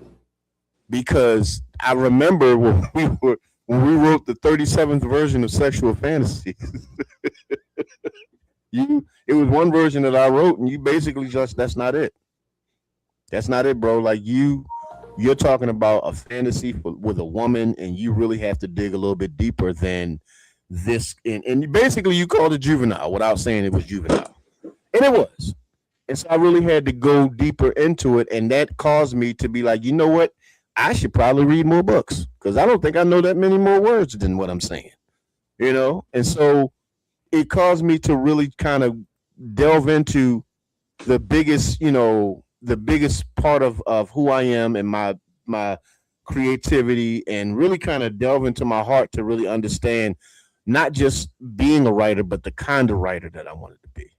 Because I remember when we wrote the 37th version of Sexual Fantasies. It was one version that I wrote, and you basically that's not it. That's not it, bro. Like, you're talking about a fantasy with a woman, and you really have to dig a little bit deeper than this. And basically, you called it juvenile without saying it was juvenile, and it was. And so I really had to go deeper into it, and that caused me to be like, you know what? I should probably read more books because I don't think I know that many more words than what I'm saying, And so it caused me to really kind of delve into the biggest, the biggest part of who I am and my creativity, and really kind of delve into my heart to really understand not just being a writer, but the kind of writer that I wanted to be.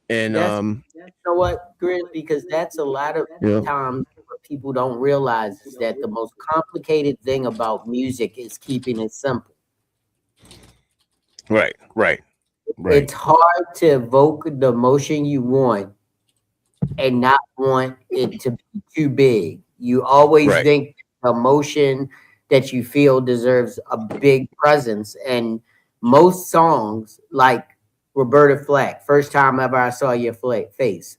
And you know what, Grizz, because that's a lot of times what people don't realize is that the most complicated thing about music is keeping it simple. Right. It's hard to evoke the emotion you want and not want it to be too big. You always think the emotion that you feel deserves a big presence. And most songs, like Roberta Flack, First Time Ever I Saw Your Face,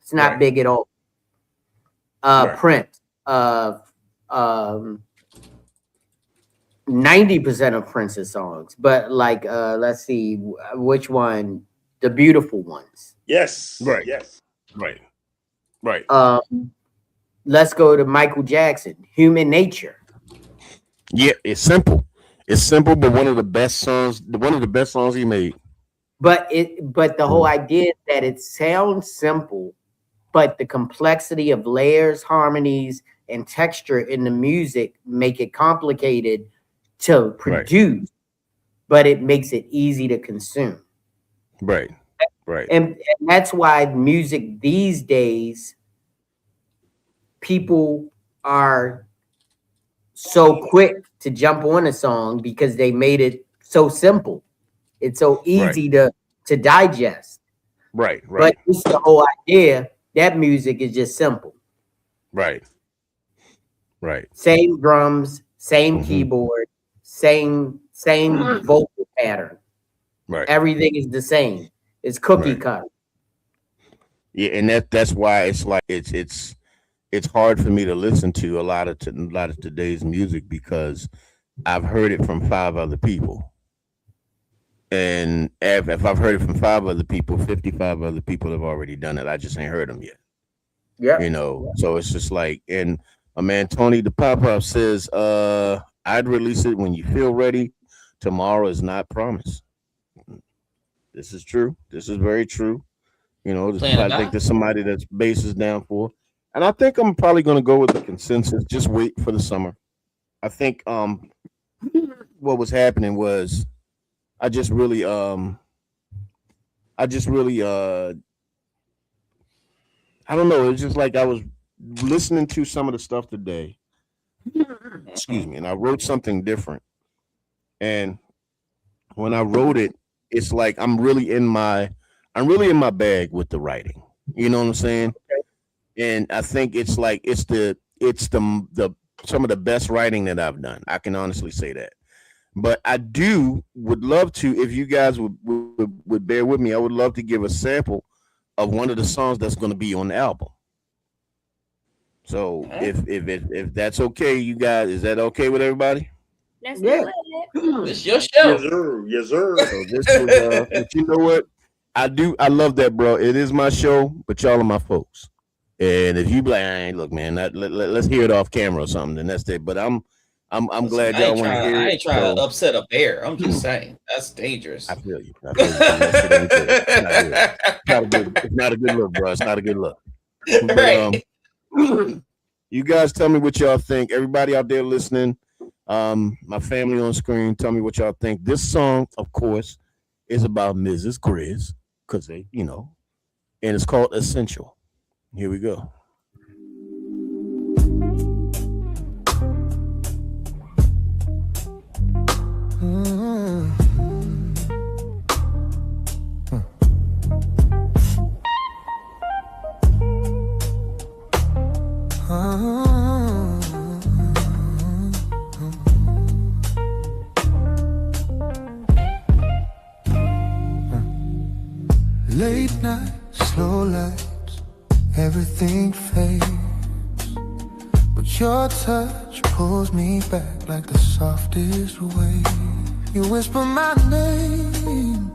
it's not big at all. Prince, 90% of Prince's songs, but like, let's see, which one? The Beautiful Ones. Yes. Yes. Right. Let's go to Michael Jackson, Human Nature. Yeah, it's simple. But one of the best songs he made. But the whole idea is that it sounds simple, but the complexity of layers, harmonies, and texture in the music make it complicated to produce, but it makes it easy to consume. Right. And that's why music these days, people are so quick to jump on a song because they made it so simple. It's so easy to digest. Right. But it's the whole idea that music is just simple. Right. Same drums, same keyboard, same vocal pattern. Right. Everything is the same. It's cookie cutter. Yeah, and that's why it's like it's hard for me to listen to a lot of today's music because I've heard it from 5 other people. And if I've heard it from 5 other people, 55 other people have already done it. I just ain't heard them yet. Yeah. So it's just like, and my man Tony the Pop says, I'd release it when you feel ready. Tomorrow is not promised. This is true. This is very true. I think there's somebody that's bass is down for. And I think I'm probably going to go with the consensus. Just wait for the summer. I think what was happening was I just really I don't know. It's just like I was listening to some of the stuff today. Excuse me. And I wrote something different. And when I wrote it, it's like I'm really in my bag with the writing. You know what I'm saying? And I think it's like it's the some of the best writing that I've done. I can honestly say that. But I would love to, if you guys would bear with me, I would love to give a sample of one of the songs that's going to be on the album. So if that's okay, you guys, is that okay with everybody? Let's do it. It's your show. Yes, sir. Yes, sir. So this was, but you know what? I love that, bro. It is my show, but y'all are my folks. And if you be like, look, man, let's hear it off camera or something, then that's it. But I'm glad y'all want to hear it. I ain't trying to upset a bear. I'm just saying that's dangerous. I feel you. It's not a good look, bro. It's not a good look. But, right. You guys tell me what y'all think. Everybody out there listening, my family on screen, tell me what y'all think. This song, of course, is about Mrs. Grizz, because they, and it's called Essential. Here we go. Late night, slow lights, everything fades, but your touch pulls me back like the softest wave. You whisper my name,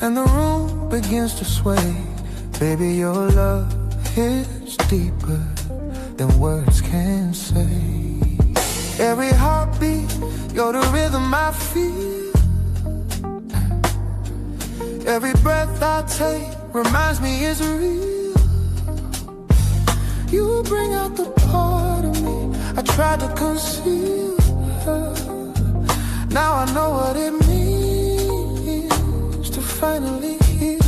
and the room begins to sway. Baby, your love hits deeper than words can say. Every heartbeat, you're the rhythm I feel. Every breath I take reminds me it's real. You bring out the part of me I tried to conceal. Now I know what it means to finally heal.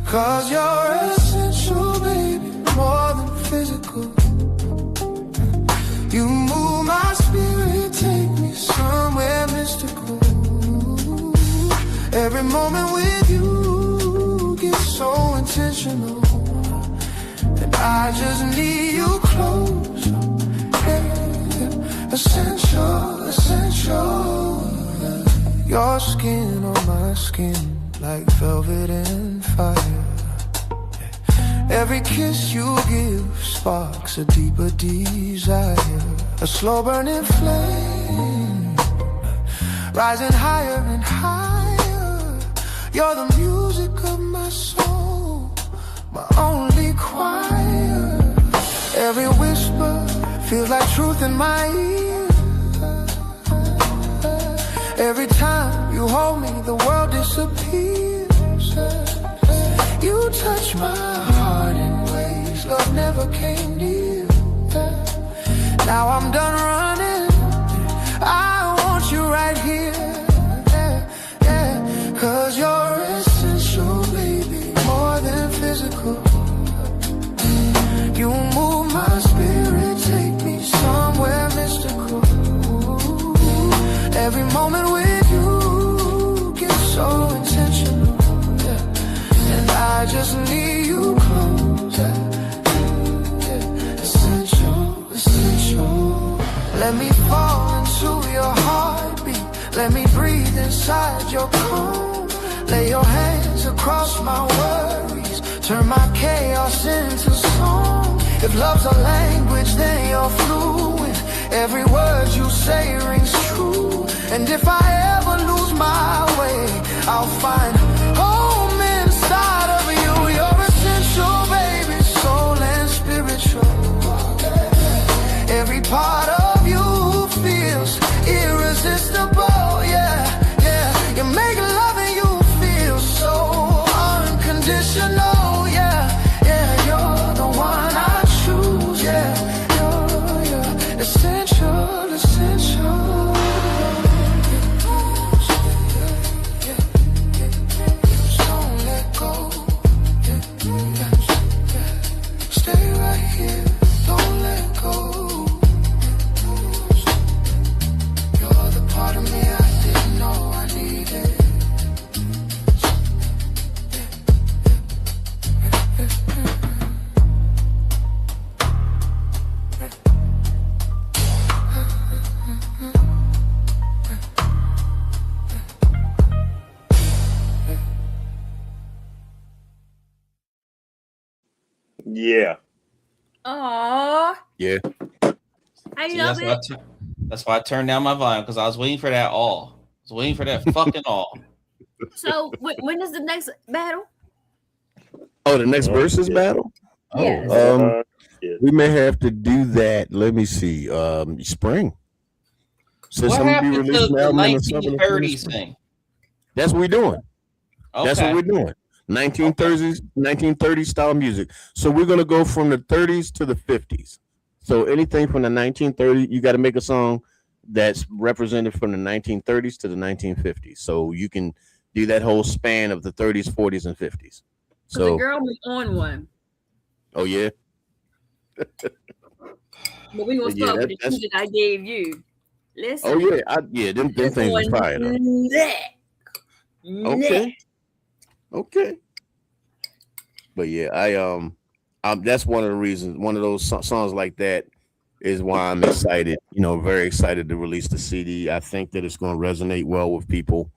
'Cause you're essential, baby, more than physical. You move my spirit, take me somewhere mystical. Every moment with you gets so intentional, and I just need you close. Yeah. Essential, essential. Your skin on my skin, like velvet and fire. Every kiss you give sparks a deeper desire. A slow burning flame, rising higher and higher. You're the music of my soul, my only choir. Every whisper feels like truth in my ear. Every time you hold me, the world disappears. You touch my heart in ways love never came near. Now I'm done running, I want you right here. 'Cause you're essential, baby, more than physical. You move my spirit, take me somewhere mystical. Every moment with you gets so intentional, yeah. And I just need you close, yeah. Essential, essential. Let me fall into your heartbeat, let me breathe inside your calm. Lay your hands across my worries, turn my chaos into song. If love's a language, then you're fluent. Every word you say rings true. And if I ever lose my way, I'll find home inside of you. You're essential, baby, soul and spiritual. Every part of you feels irresistible, yeah, yeah. You make love and you so unconditional, yeah, yeah. You're the one I choose, yeah. You're essential, essential. Don't let go, stay right here, don't let go. You're the part of me I didn't know I needed. Yeah. Aww. Yeah. I love it. That's why I turned down my volume because I was waiting for that all. I was waiting for that fucking all. So when is the next battle? Oh, the next versus battle? Yes. We may have to do that. Let me see. Spring. Since What I'm gonna be happened to releasing the an album in the summer, 1930s thing? that's what we're doing. That's what Okay. we're doing. 1930s style music. So we're gonna go from the 30s to the 50s. So anything from the 1930s, you got to make a song that's represented from the 1930s to the 1950s. So you can do that whole span of the 30s, 40s, and 50s. So the So, girl was on one, oh yeah, but we gonna yeah, start with the two that I gave you. Listen. oh yeah, them It's things was on fire though. neck. Okay. Okay. But yeah, that's one of the reasons. One of those songs like that is why I'm excited. You know, very excited to release the CD. I think that it's going to resonate well with people.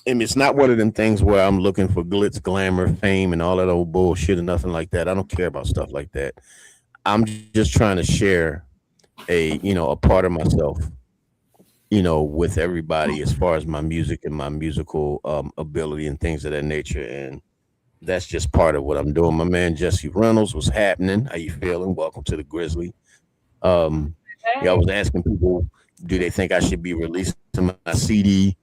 And it's not one of them things where I'm looking for glitz, glamour, fame, and all that old bullshit and nothing like that. I don't care about stuff like that. I'm just trying to share a part of myself, with everybody as far as my music and my musical ability and things of that nature. And that's just part of what I'm doing. My man Jesse Reynolds, what's happening? How you feeling? Welcome to the Grizzly. Yeah, I was asking people, do they think I should be releasing my CD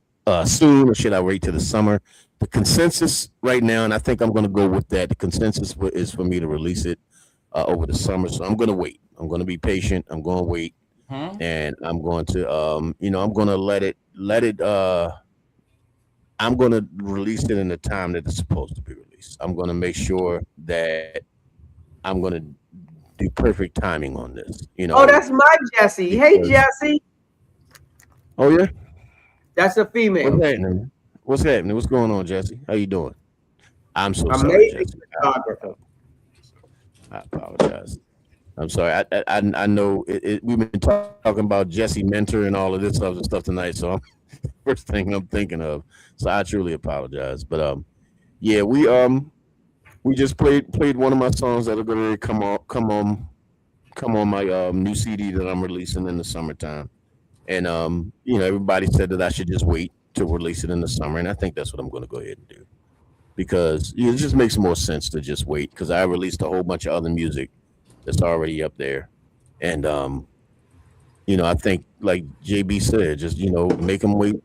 soon, or should I wait till the summer? The consensus right now, and I think I'm going to go with that. The consensus is for me to release it over the summer, so I'm going to wait. I'm going to be patient. I'm going to wait, and I'm going to, I'm going to let it. I'm going to release it in the time that it's supposed to be released. I'm going to make sure that I'm going to do perfect timing on this. Oh, that's my Jesse. Hey, Jesse. Oh yeah, that's a female. What's happening? What's happening? What's going on, Jesse? How you doing? I'm so sorry, Amazing Jesse. photographer. I apologize. I'm sorry. I know we've been talking about Jesse Mentor and all of this other stuff tonight. So first thing I'm thinking of. So I truly apologize. But yeah, we just played one of my songs that are going to come on my new CD that I'm releasing in the summertime. And everybody said that I should just wait to release it in the summer, and I think that's what I'm going to go ahead and do, because it just makes more sense to just wait, because I released a whole bunch of other music that's already up there. And I think, like JB said, just make them wait,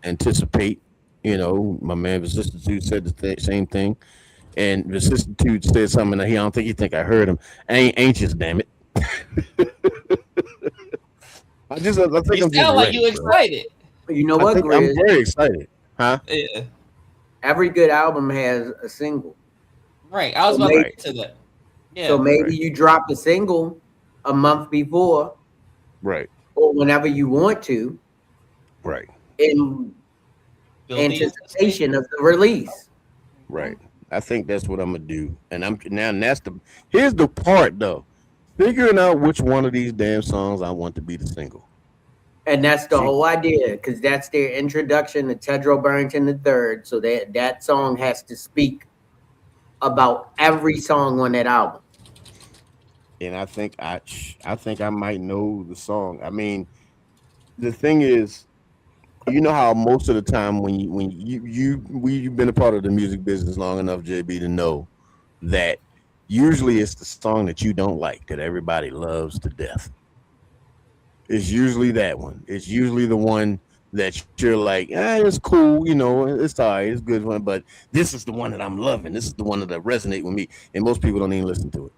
anticipate. My man Vicissitude said the same thing, and Vicissitude said something that I don't think I heard him. I ain't anxious, damn it. I think You I'm just sound like ready, you excited. You know what, Grizz? I'm very excited, huh? Yeah. Every good album has a single. Right. I was about to get to that. Yeah. So maybe you drop a single a month before, right, or whenever you want to, right, in anticipation of the release. Right. I think that's what I'm gonna do. And here's the part though. Figuring out which one of these damn songs I want to be the single. And that's the whole idea, because that's their introduction to Tedro Barrington III. So that song has to speak about every song on that album. And I think I might know the song. I mean, the thing is, how most of the time when you've been a part of the music business long enough, JB, to know that usually it's the song that you don't like that everybody loves to death. It's usually that one. It's usually the one that you're like, it's cool, it's all right, it's a good one, but this is the one that I'm loving. This is the one that resonates with me. And most people don't even listen to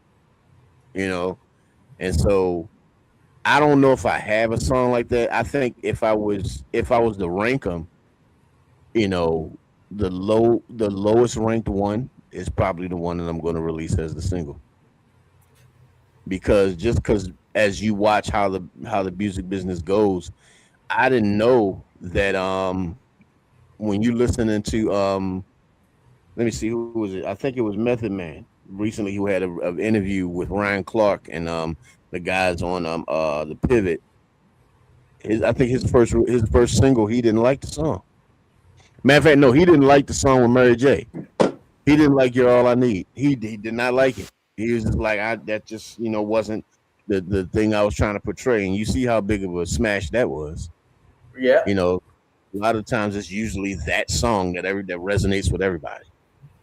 it. And so I don't know if I have a song like that. I think if I was to rank them, the lowest ranked one is probably the one that I'm going to release as the single. Because as you watch how the music business goes, I didn't know that when you listening to let me see, who was it? I think it was Method Man recently, who had an interview with Ryan Clark and the guys on the Pivot. I think his first single, he didn't like the song. Matter of fact, no, he didn't like the song with Mary J. He didn't like "You're All I Need." He did not like it. He was just like, that just wasn't the thing I was trying to portray, and you see how big of a smash that was. Yeah. You know, a lot of times it's usually that song that resonates with everybody.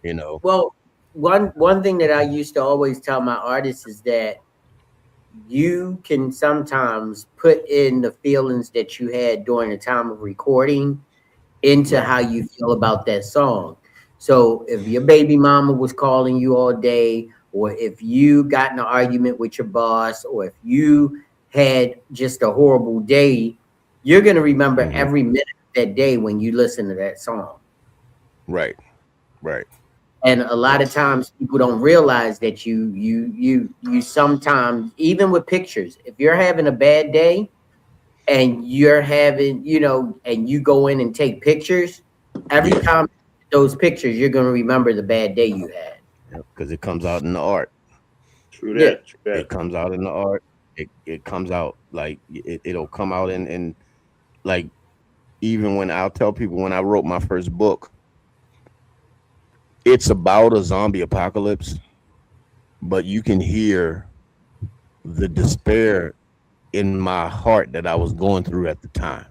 You know. Well, one thing that I used to always tell my artists is that you can sometimes put in the feelings that you had during the time of recording into how you feel about that song. So if your baby mama was calling you all day, or if you got in an argument with your boss, or if you had just a horrible day, you're going to remember every minute of that day when you listen to that song. Right. And a lot of times people don't realize that you sometimes, even with pictures, if you're having a bad day and you're having, and you go in and take pictures, every time those pictures, you're going to remember the bad day you had. Because it comes out in the art. True that. It comes out in the art. It comes out like it'll come out in like, even when I'll tell people when I wrote my first book, it's about a zombie apocalypse, but you can hear the despair in my heart that I was going through at the time,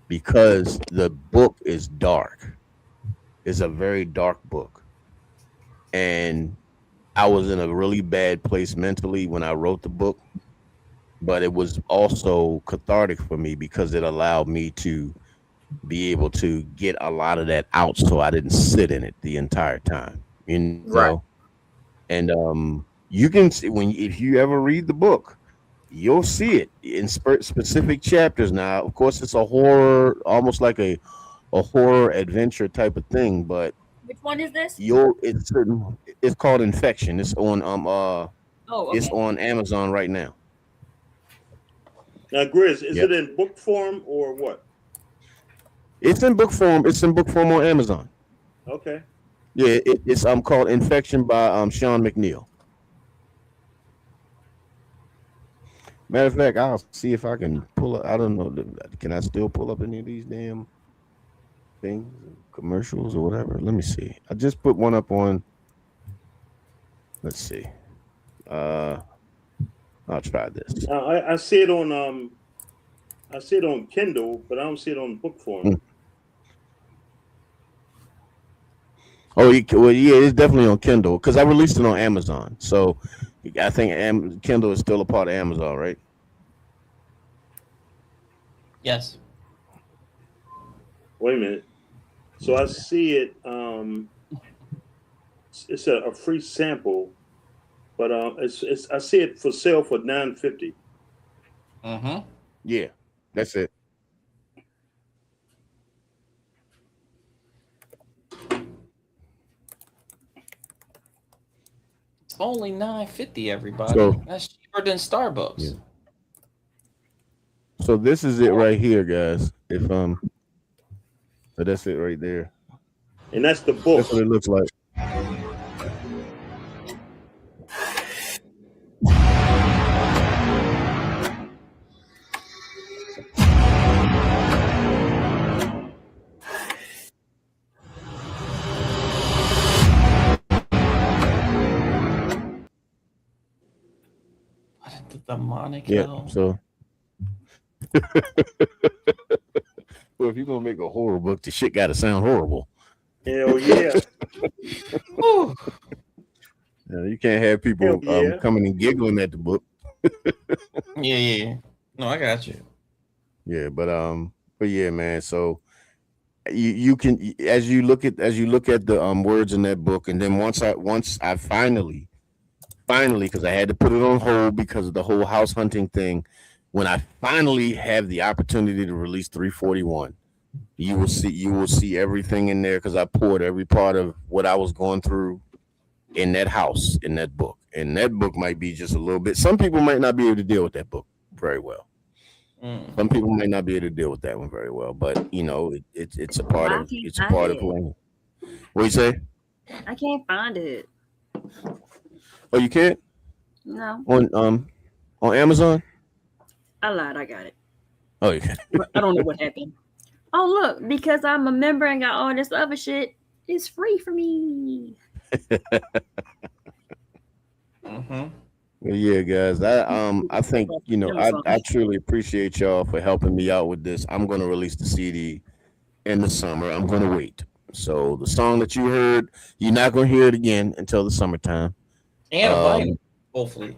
because the book is dark. It's a very dark book. And I was in a really bad place mentally when I wrote the book, but it was also cathartic for me because it allowed me to be able to get a lot of that out, so I didn't sit in it the entire time, you know. Right. And you can see, if you ever read the book, you'll see it in specific chapters. Now, of course, it's a horror, almost like a horror adventure type of thing, but which one is this? It's called Infection. It's on okay. It's on Amazon right now. Now, Grizz, is it in book form or what? It's in book form. It's in book form on Amazon. Okay. Yeah, it's called Infection by Sean McNeil. Matter of fact, I'll see if I can pull up. I don't know. Can I still pull up any of these damn things, commercials or whatever? Let me see. I just put one up on. Let's see. I'll try this. I see it on Kindle, but I don't see it on book form. Oh, well, yeah, it's definitely on Kindle because I released it on Amazon. So I think Kindle is still a part of Amazon, right? Yes. Wait a minute. So I see it. It's a free sample, but I see it for sale for $9.50. Yeah, that's it. It's only $9.50, everybody. So, that's cheaper than Starbucks. Yeah. So this is it right here, guys. So that's it right there. And that's the book. That's what it looks like. The demonic hell. So well, if you're gonna make a horror book, the shit gotta sound horrible. Hell yeah. You can't have people coming and giggling at the book. Yeah. No, I got you. Yeah, but yeah, man. So you can, as you look at the words in that book, and then once I finally, because I had to put it on hold because of the whole house hunting thing. When I finally have the opportunity to release 341, you will see everything in there, because I poured every part of what I was going through in that house, in that book. And that book might be just a little bit. Some people might not be able to deal with that book very well. Some people might not be able to deal with that one very well, but it's a part of playing. What you say? I can't find it. Oh, you can't? No. On Amazon? I lied. I got it. Oh, you can. I don't know what happened. Oh, look, because I'm a member and got all this other shit, it's free for me. Yeah, Yeah, guys. I think I truly appreciate y'all for helping me out with this. I'm gonna release the CD in the summer. I'm gonna wait. So the song that you heard, you're not gonna hear it again until the summertime. And a vinyl, hopefully.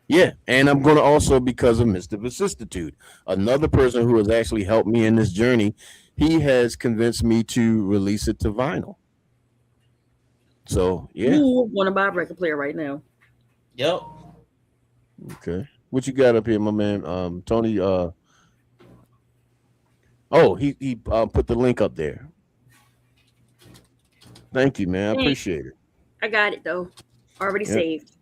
Yeah, and I'm gonna also, because of Mr. Vicissitude, another person who has actually helped me in this journey, he has convinced me to release it to vinyl. So yeah. Ooh, want to buy a record player right now. Yep. Okay. What you got up here, my man? Tony. He put the link up there. Thank you, man. I appreciate it. I got it though. Already saved.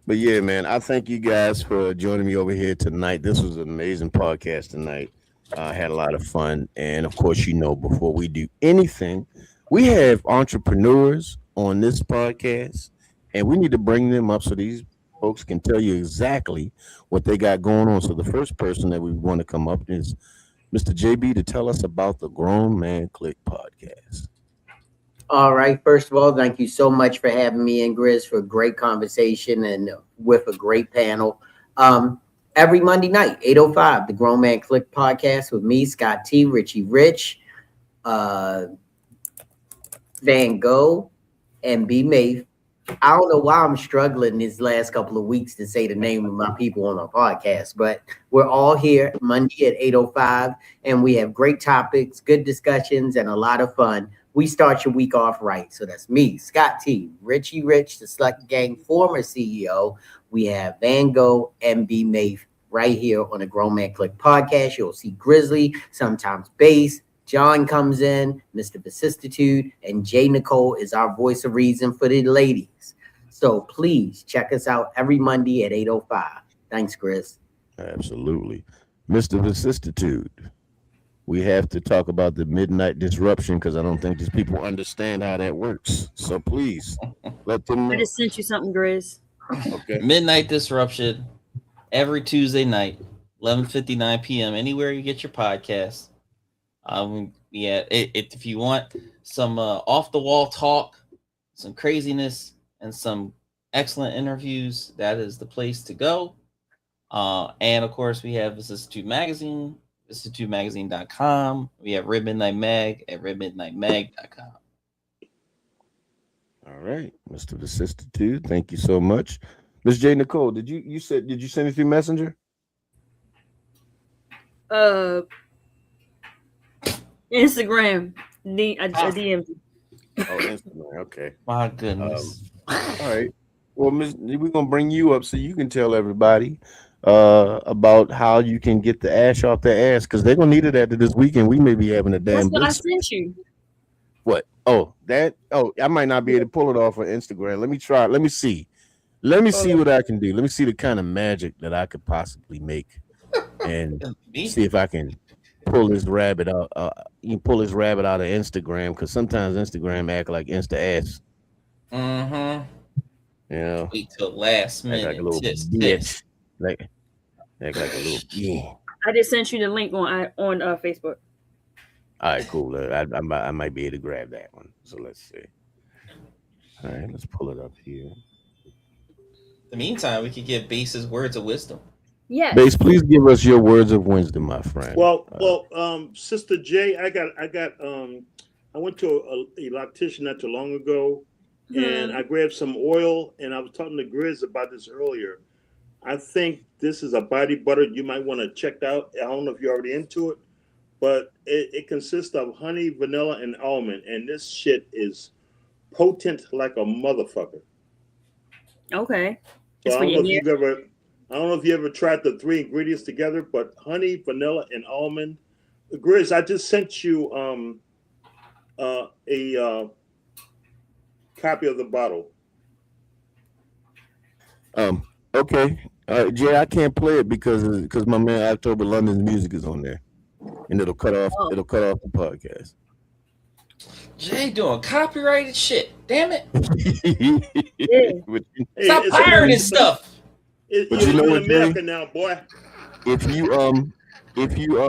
But yeah, man, I thank you guys for joining me over here tonight. This was an amazing podcast tonight. I had a lot of fun. And of course, before we do anything, we have entrepreneurs on this podcast, and we need to bring them up so these folks can tell you exactly what they got going on. So the first person that we want to come up is Mr. JB to tell us about the Grown Man Click podcast. All right. First of all, thank you so much for having me in, Grizz, for a great conversation and with a great panel. Every Monday night, 8:05, the Grown Man Click podcast with me, Scott T, Richie Rich, Van Gogh, and B. Maeve. I don't know why I'm struggling these last couple of weeks to say the name of my people on our podcast, but we're all here Monday at 8:05, and we have great topics, good discussions, and a lot of fun. We start your week off right. So that's me, Scott T, Richie Rich, the Slut Gang former CEO. We have Van Gogh and B. Maeve right here on the Grown Man Click podcast. You'll see Grizzly, sometimes Bass. John comes in, Mr. Vicissitude, and Jay Nicole is our voice of reason for the ladies. So please check us out every Monday at 8:05. Thanks, Chris. Absolutely. Mr. Vicissitude, we have to talk about the midnight disruption because I don't think these people understand how that works. So please let them know. I just sent you something, Grizz. Okay. Midnight disruption every Tuesday night, 11:59 p.m. Anywhere you get your podcast. If you want some off the wall talk, some craziness, and some excellent interviews, that is the place to go. And of course, we have Vicissitude Magazine, vicissitudemagazine.com. We have Red Midnight Mag at redmidnightmag.com. All right, Mr. Vicissitude, thank you so much. Ms. J. Nicole, did you send it through Messenger? Instagram. I DM'd you. Oh, Instagram. Okay. My goodness. All right. Well, we're gonna bring you up so you can tell everybody about how you can get the ash off their ass, because they're gonna need it after this weekend. We may be having a damn. That's what I sent you. What? Oh, that. Oh, I might not be able to pull it off on Instagram. Let me try. Let me see. Let me see what I can do. Let me see the kind of magic that I could possibly make, and see if I can pull this rabbit out. You can pull this rabbit out of Instagram, because sometimes Instagram act like Insta ass. Mm-hmm. You know, wait till last minute. Like a little bitch. Like a little yeah. I just sent you the link on Facebook. All right, cool. I might be able to grab that one. So let's see. All right, let's pull it up here. In the meantime, we could get Bass's words of wisdom. Yes. Bass, please give us your words of wisdom, my friend. Well, Sister J, I went to a loctician not too long ago, and I grabbed some oil, and I was talking to Grizz about this earlier. I think this is a body butter you might want to check out. I don't know if you're already into it, but it consists of honey, vanilla, and almond, and this shit is potent like a motherfucker. Okay. So I don't know if you ever tried the 3 ingredients together, but honey, vanilla, and almond. Grizz, I just sent you a copy of the bottle. Okay. Jay, I can't play it because my man October London's music is on there, and it'll cut off the podcast. Jay doing copyrighted shit. Damn it! Stop pirating stuff. But you know what, America Jay? now, boy. If you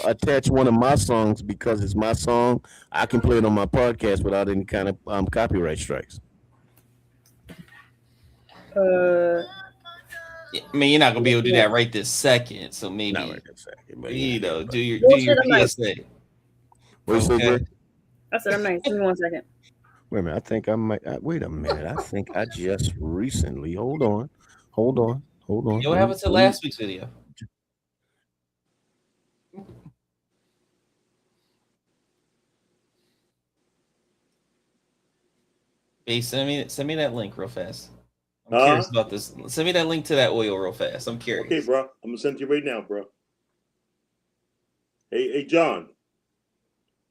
attach one of my songs because it's my song, I can play it on my podcast without any kind of copyright strikes. I mean, you're not gonna be able to do that right this second. So maybe not right this second, but do your PSA. What you say, Jay? I said I'm nice. Give me 1 second. Wait a minute. I think I might. Wait a minute. I think I just recently. Hold on. What happened to last week's video? Hey, send me that link real fast. I'm curious about this. Send me that link to that oil real fast. I'm curious. Okay, bro. I'm gonna send it to you right now, bro. Hey, John.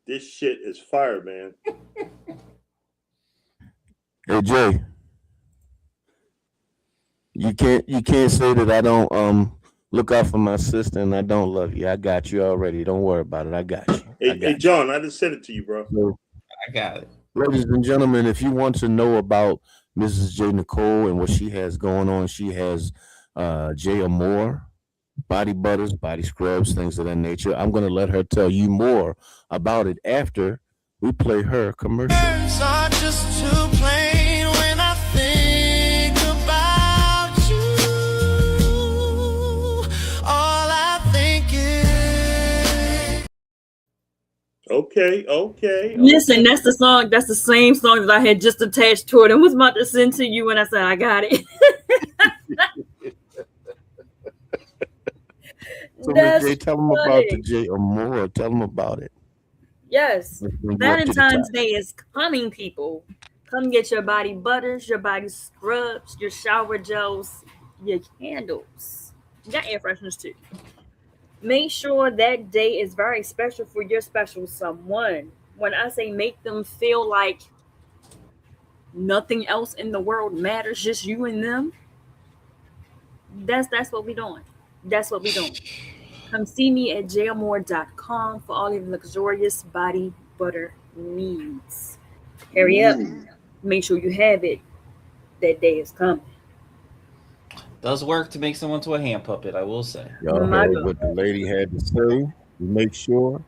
This shit is fire, man. Hey, Jay. You can't say that I don't look out for my sister and I don't love you. I got you already. Don't worry about it. I got you. Hey, John, I just sent it to you, bro. So, I got it. ladies and gentlemen, if you want to know about Mrs. J. Nicole and what she has going on, she has J. Amore, body butters, body scrubs, things of that nature. I'm going to let her tell you more about it after we play her commercial. Are just too plain when I think about you. All I think is. Okay. Listen, that's the song. That's the same song that I had just attached to it and was about to send to you when I said I got it. So, Jay, tell them about the J. Amore. Tell them about it. Yes, Valentine's Day is coming, people. Come get your body butters, your body scrubs, your shower gels, your candles. You got air fresheners too. Make sure that day is very special for your special someone. When I say make them feel like nothing else in the world matters, just you and them, that's what we're doing. That's what we're doing. Come see me at jamore.com for all your luxurious body butter needs. Hurry up. Make sure you have it. That day is coming. Does work to make someone to a hand puppet, I will say. Y'all heard what the lady had to say. Make sure.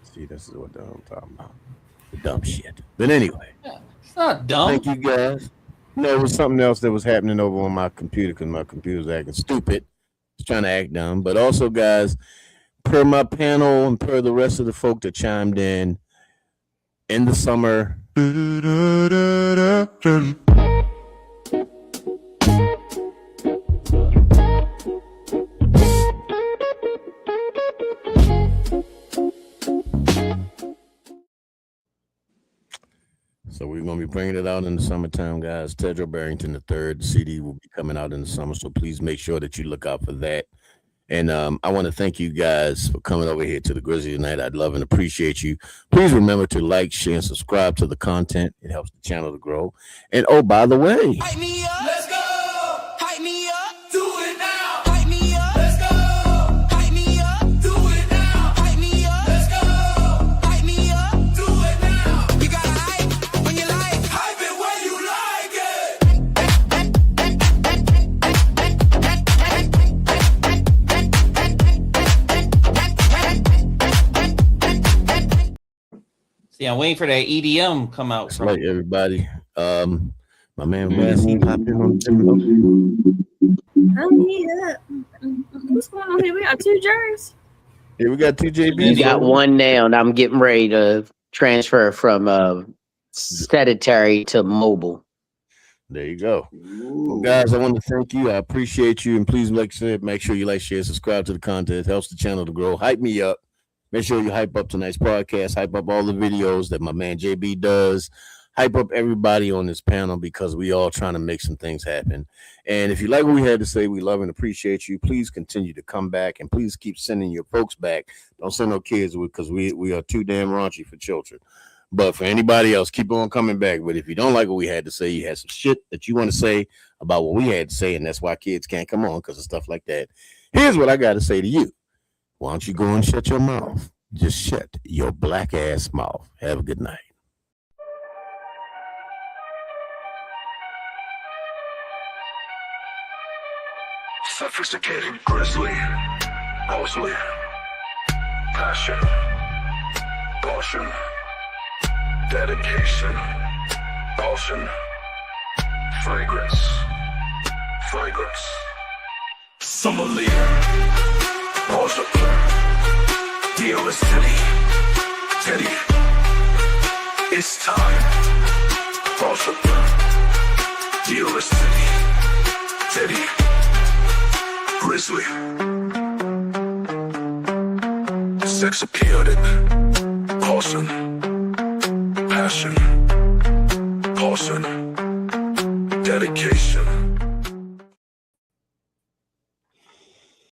See, this is what I'm talking about. The dumb shit. But anyway. Yeah, it's not dumb. Thank you, guys. No, it was something else that was happening over on my computer because my computer was acting stupid. It's trying to act dumb. But also, guys, per my panel and per the rest of the folk that chimed in the summer. So we're going to be bringing it out in the summertime, guys. Tedro Barrington III, the CD will be coming out in the summer. So please make sure that you look out for that. And I want to thank you guys for coming over here to the Grizzly tonight. I'd love and appreciate you. Please remember to like, share, and subscribe to the content. It helps the channel to grow. And oh, by the way, Hype me up. Let's go. Hype me up. Do it now. Hype me up. Let's go. Hype me up. Do it now. Hype me up. Let's go. Hype me up. Do it now. You gotta hype when you like. Hype it when you like it. See, I'm waiting for that EDM come out. That's right, everybody. My man Wesley popped in on What's going on here? We got two Jerrys. Yeah, we got two JBs. You got one now, and I'm getting ready to transfer from sedentary to mobile. There you go. Well, guys, I want to thank you. I appreciate you. And please make sure you like, share, subscribe to the content. It helps the channel to grow. Hype me up. Make sure you hype up tonight's podcast. Hype up all the videos that my man JB does. Hype up everybody on this panel because we all trying to make some things happen. And if you like what we had to say, we love and appreciate you. Please continue to come back and please keep sending your folks back. Don't send no kids because we are too damn raunchy for children. But for anybody else, keep on coming back. But if you don't like what we had to say, you had some shit that you want to say about what we had to say, and that's why kids can't come on because of stuff like that. Here's what I got to say to you. Why don't you go and shut your mouth? Just shut your black ass mouth. Have a good night. Sophisticated, grizzly, mostly, passion, caution, dedication, caution, Fragrance. Fragrance. Summer leader. Pause up. Deal is Teddy. Teddy. It's time. Pause up. Deal is Teddy. Teddy. Grizzly. Sex appeared in caution. Passion. Caution. Dedication.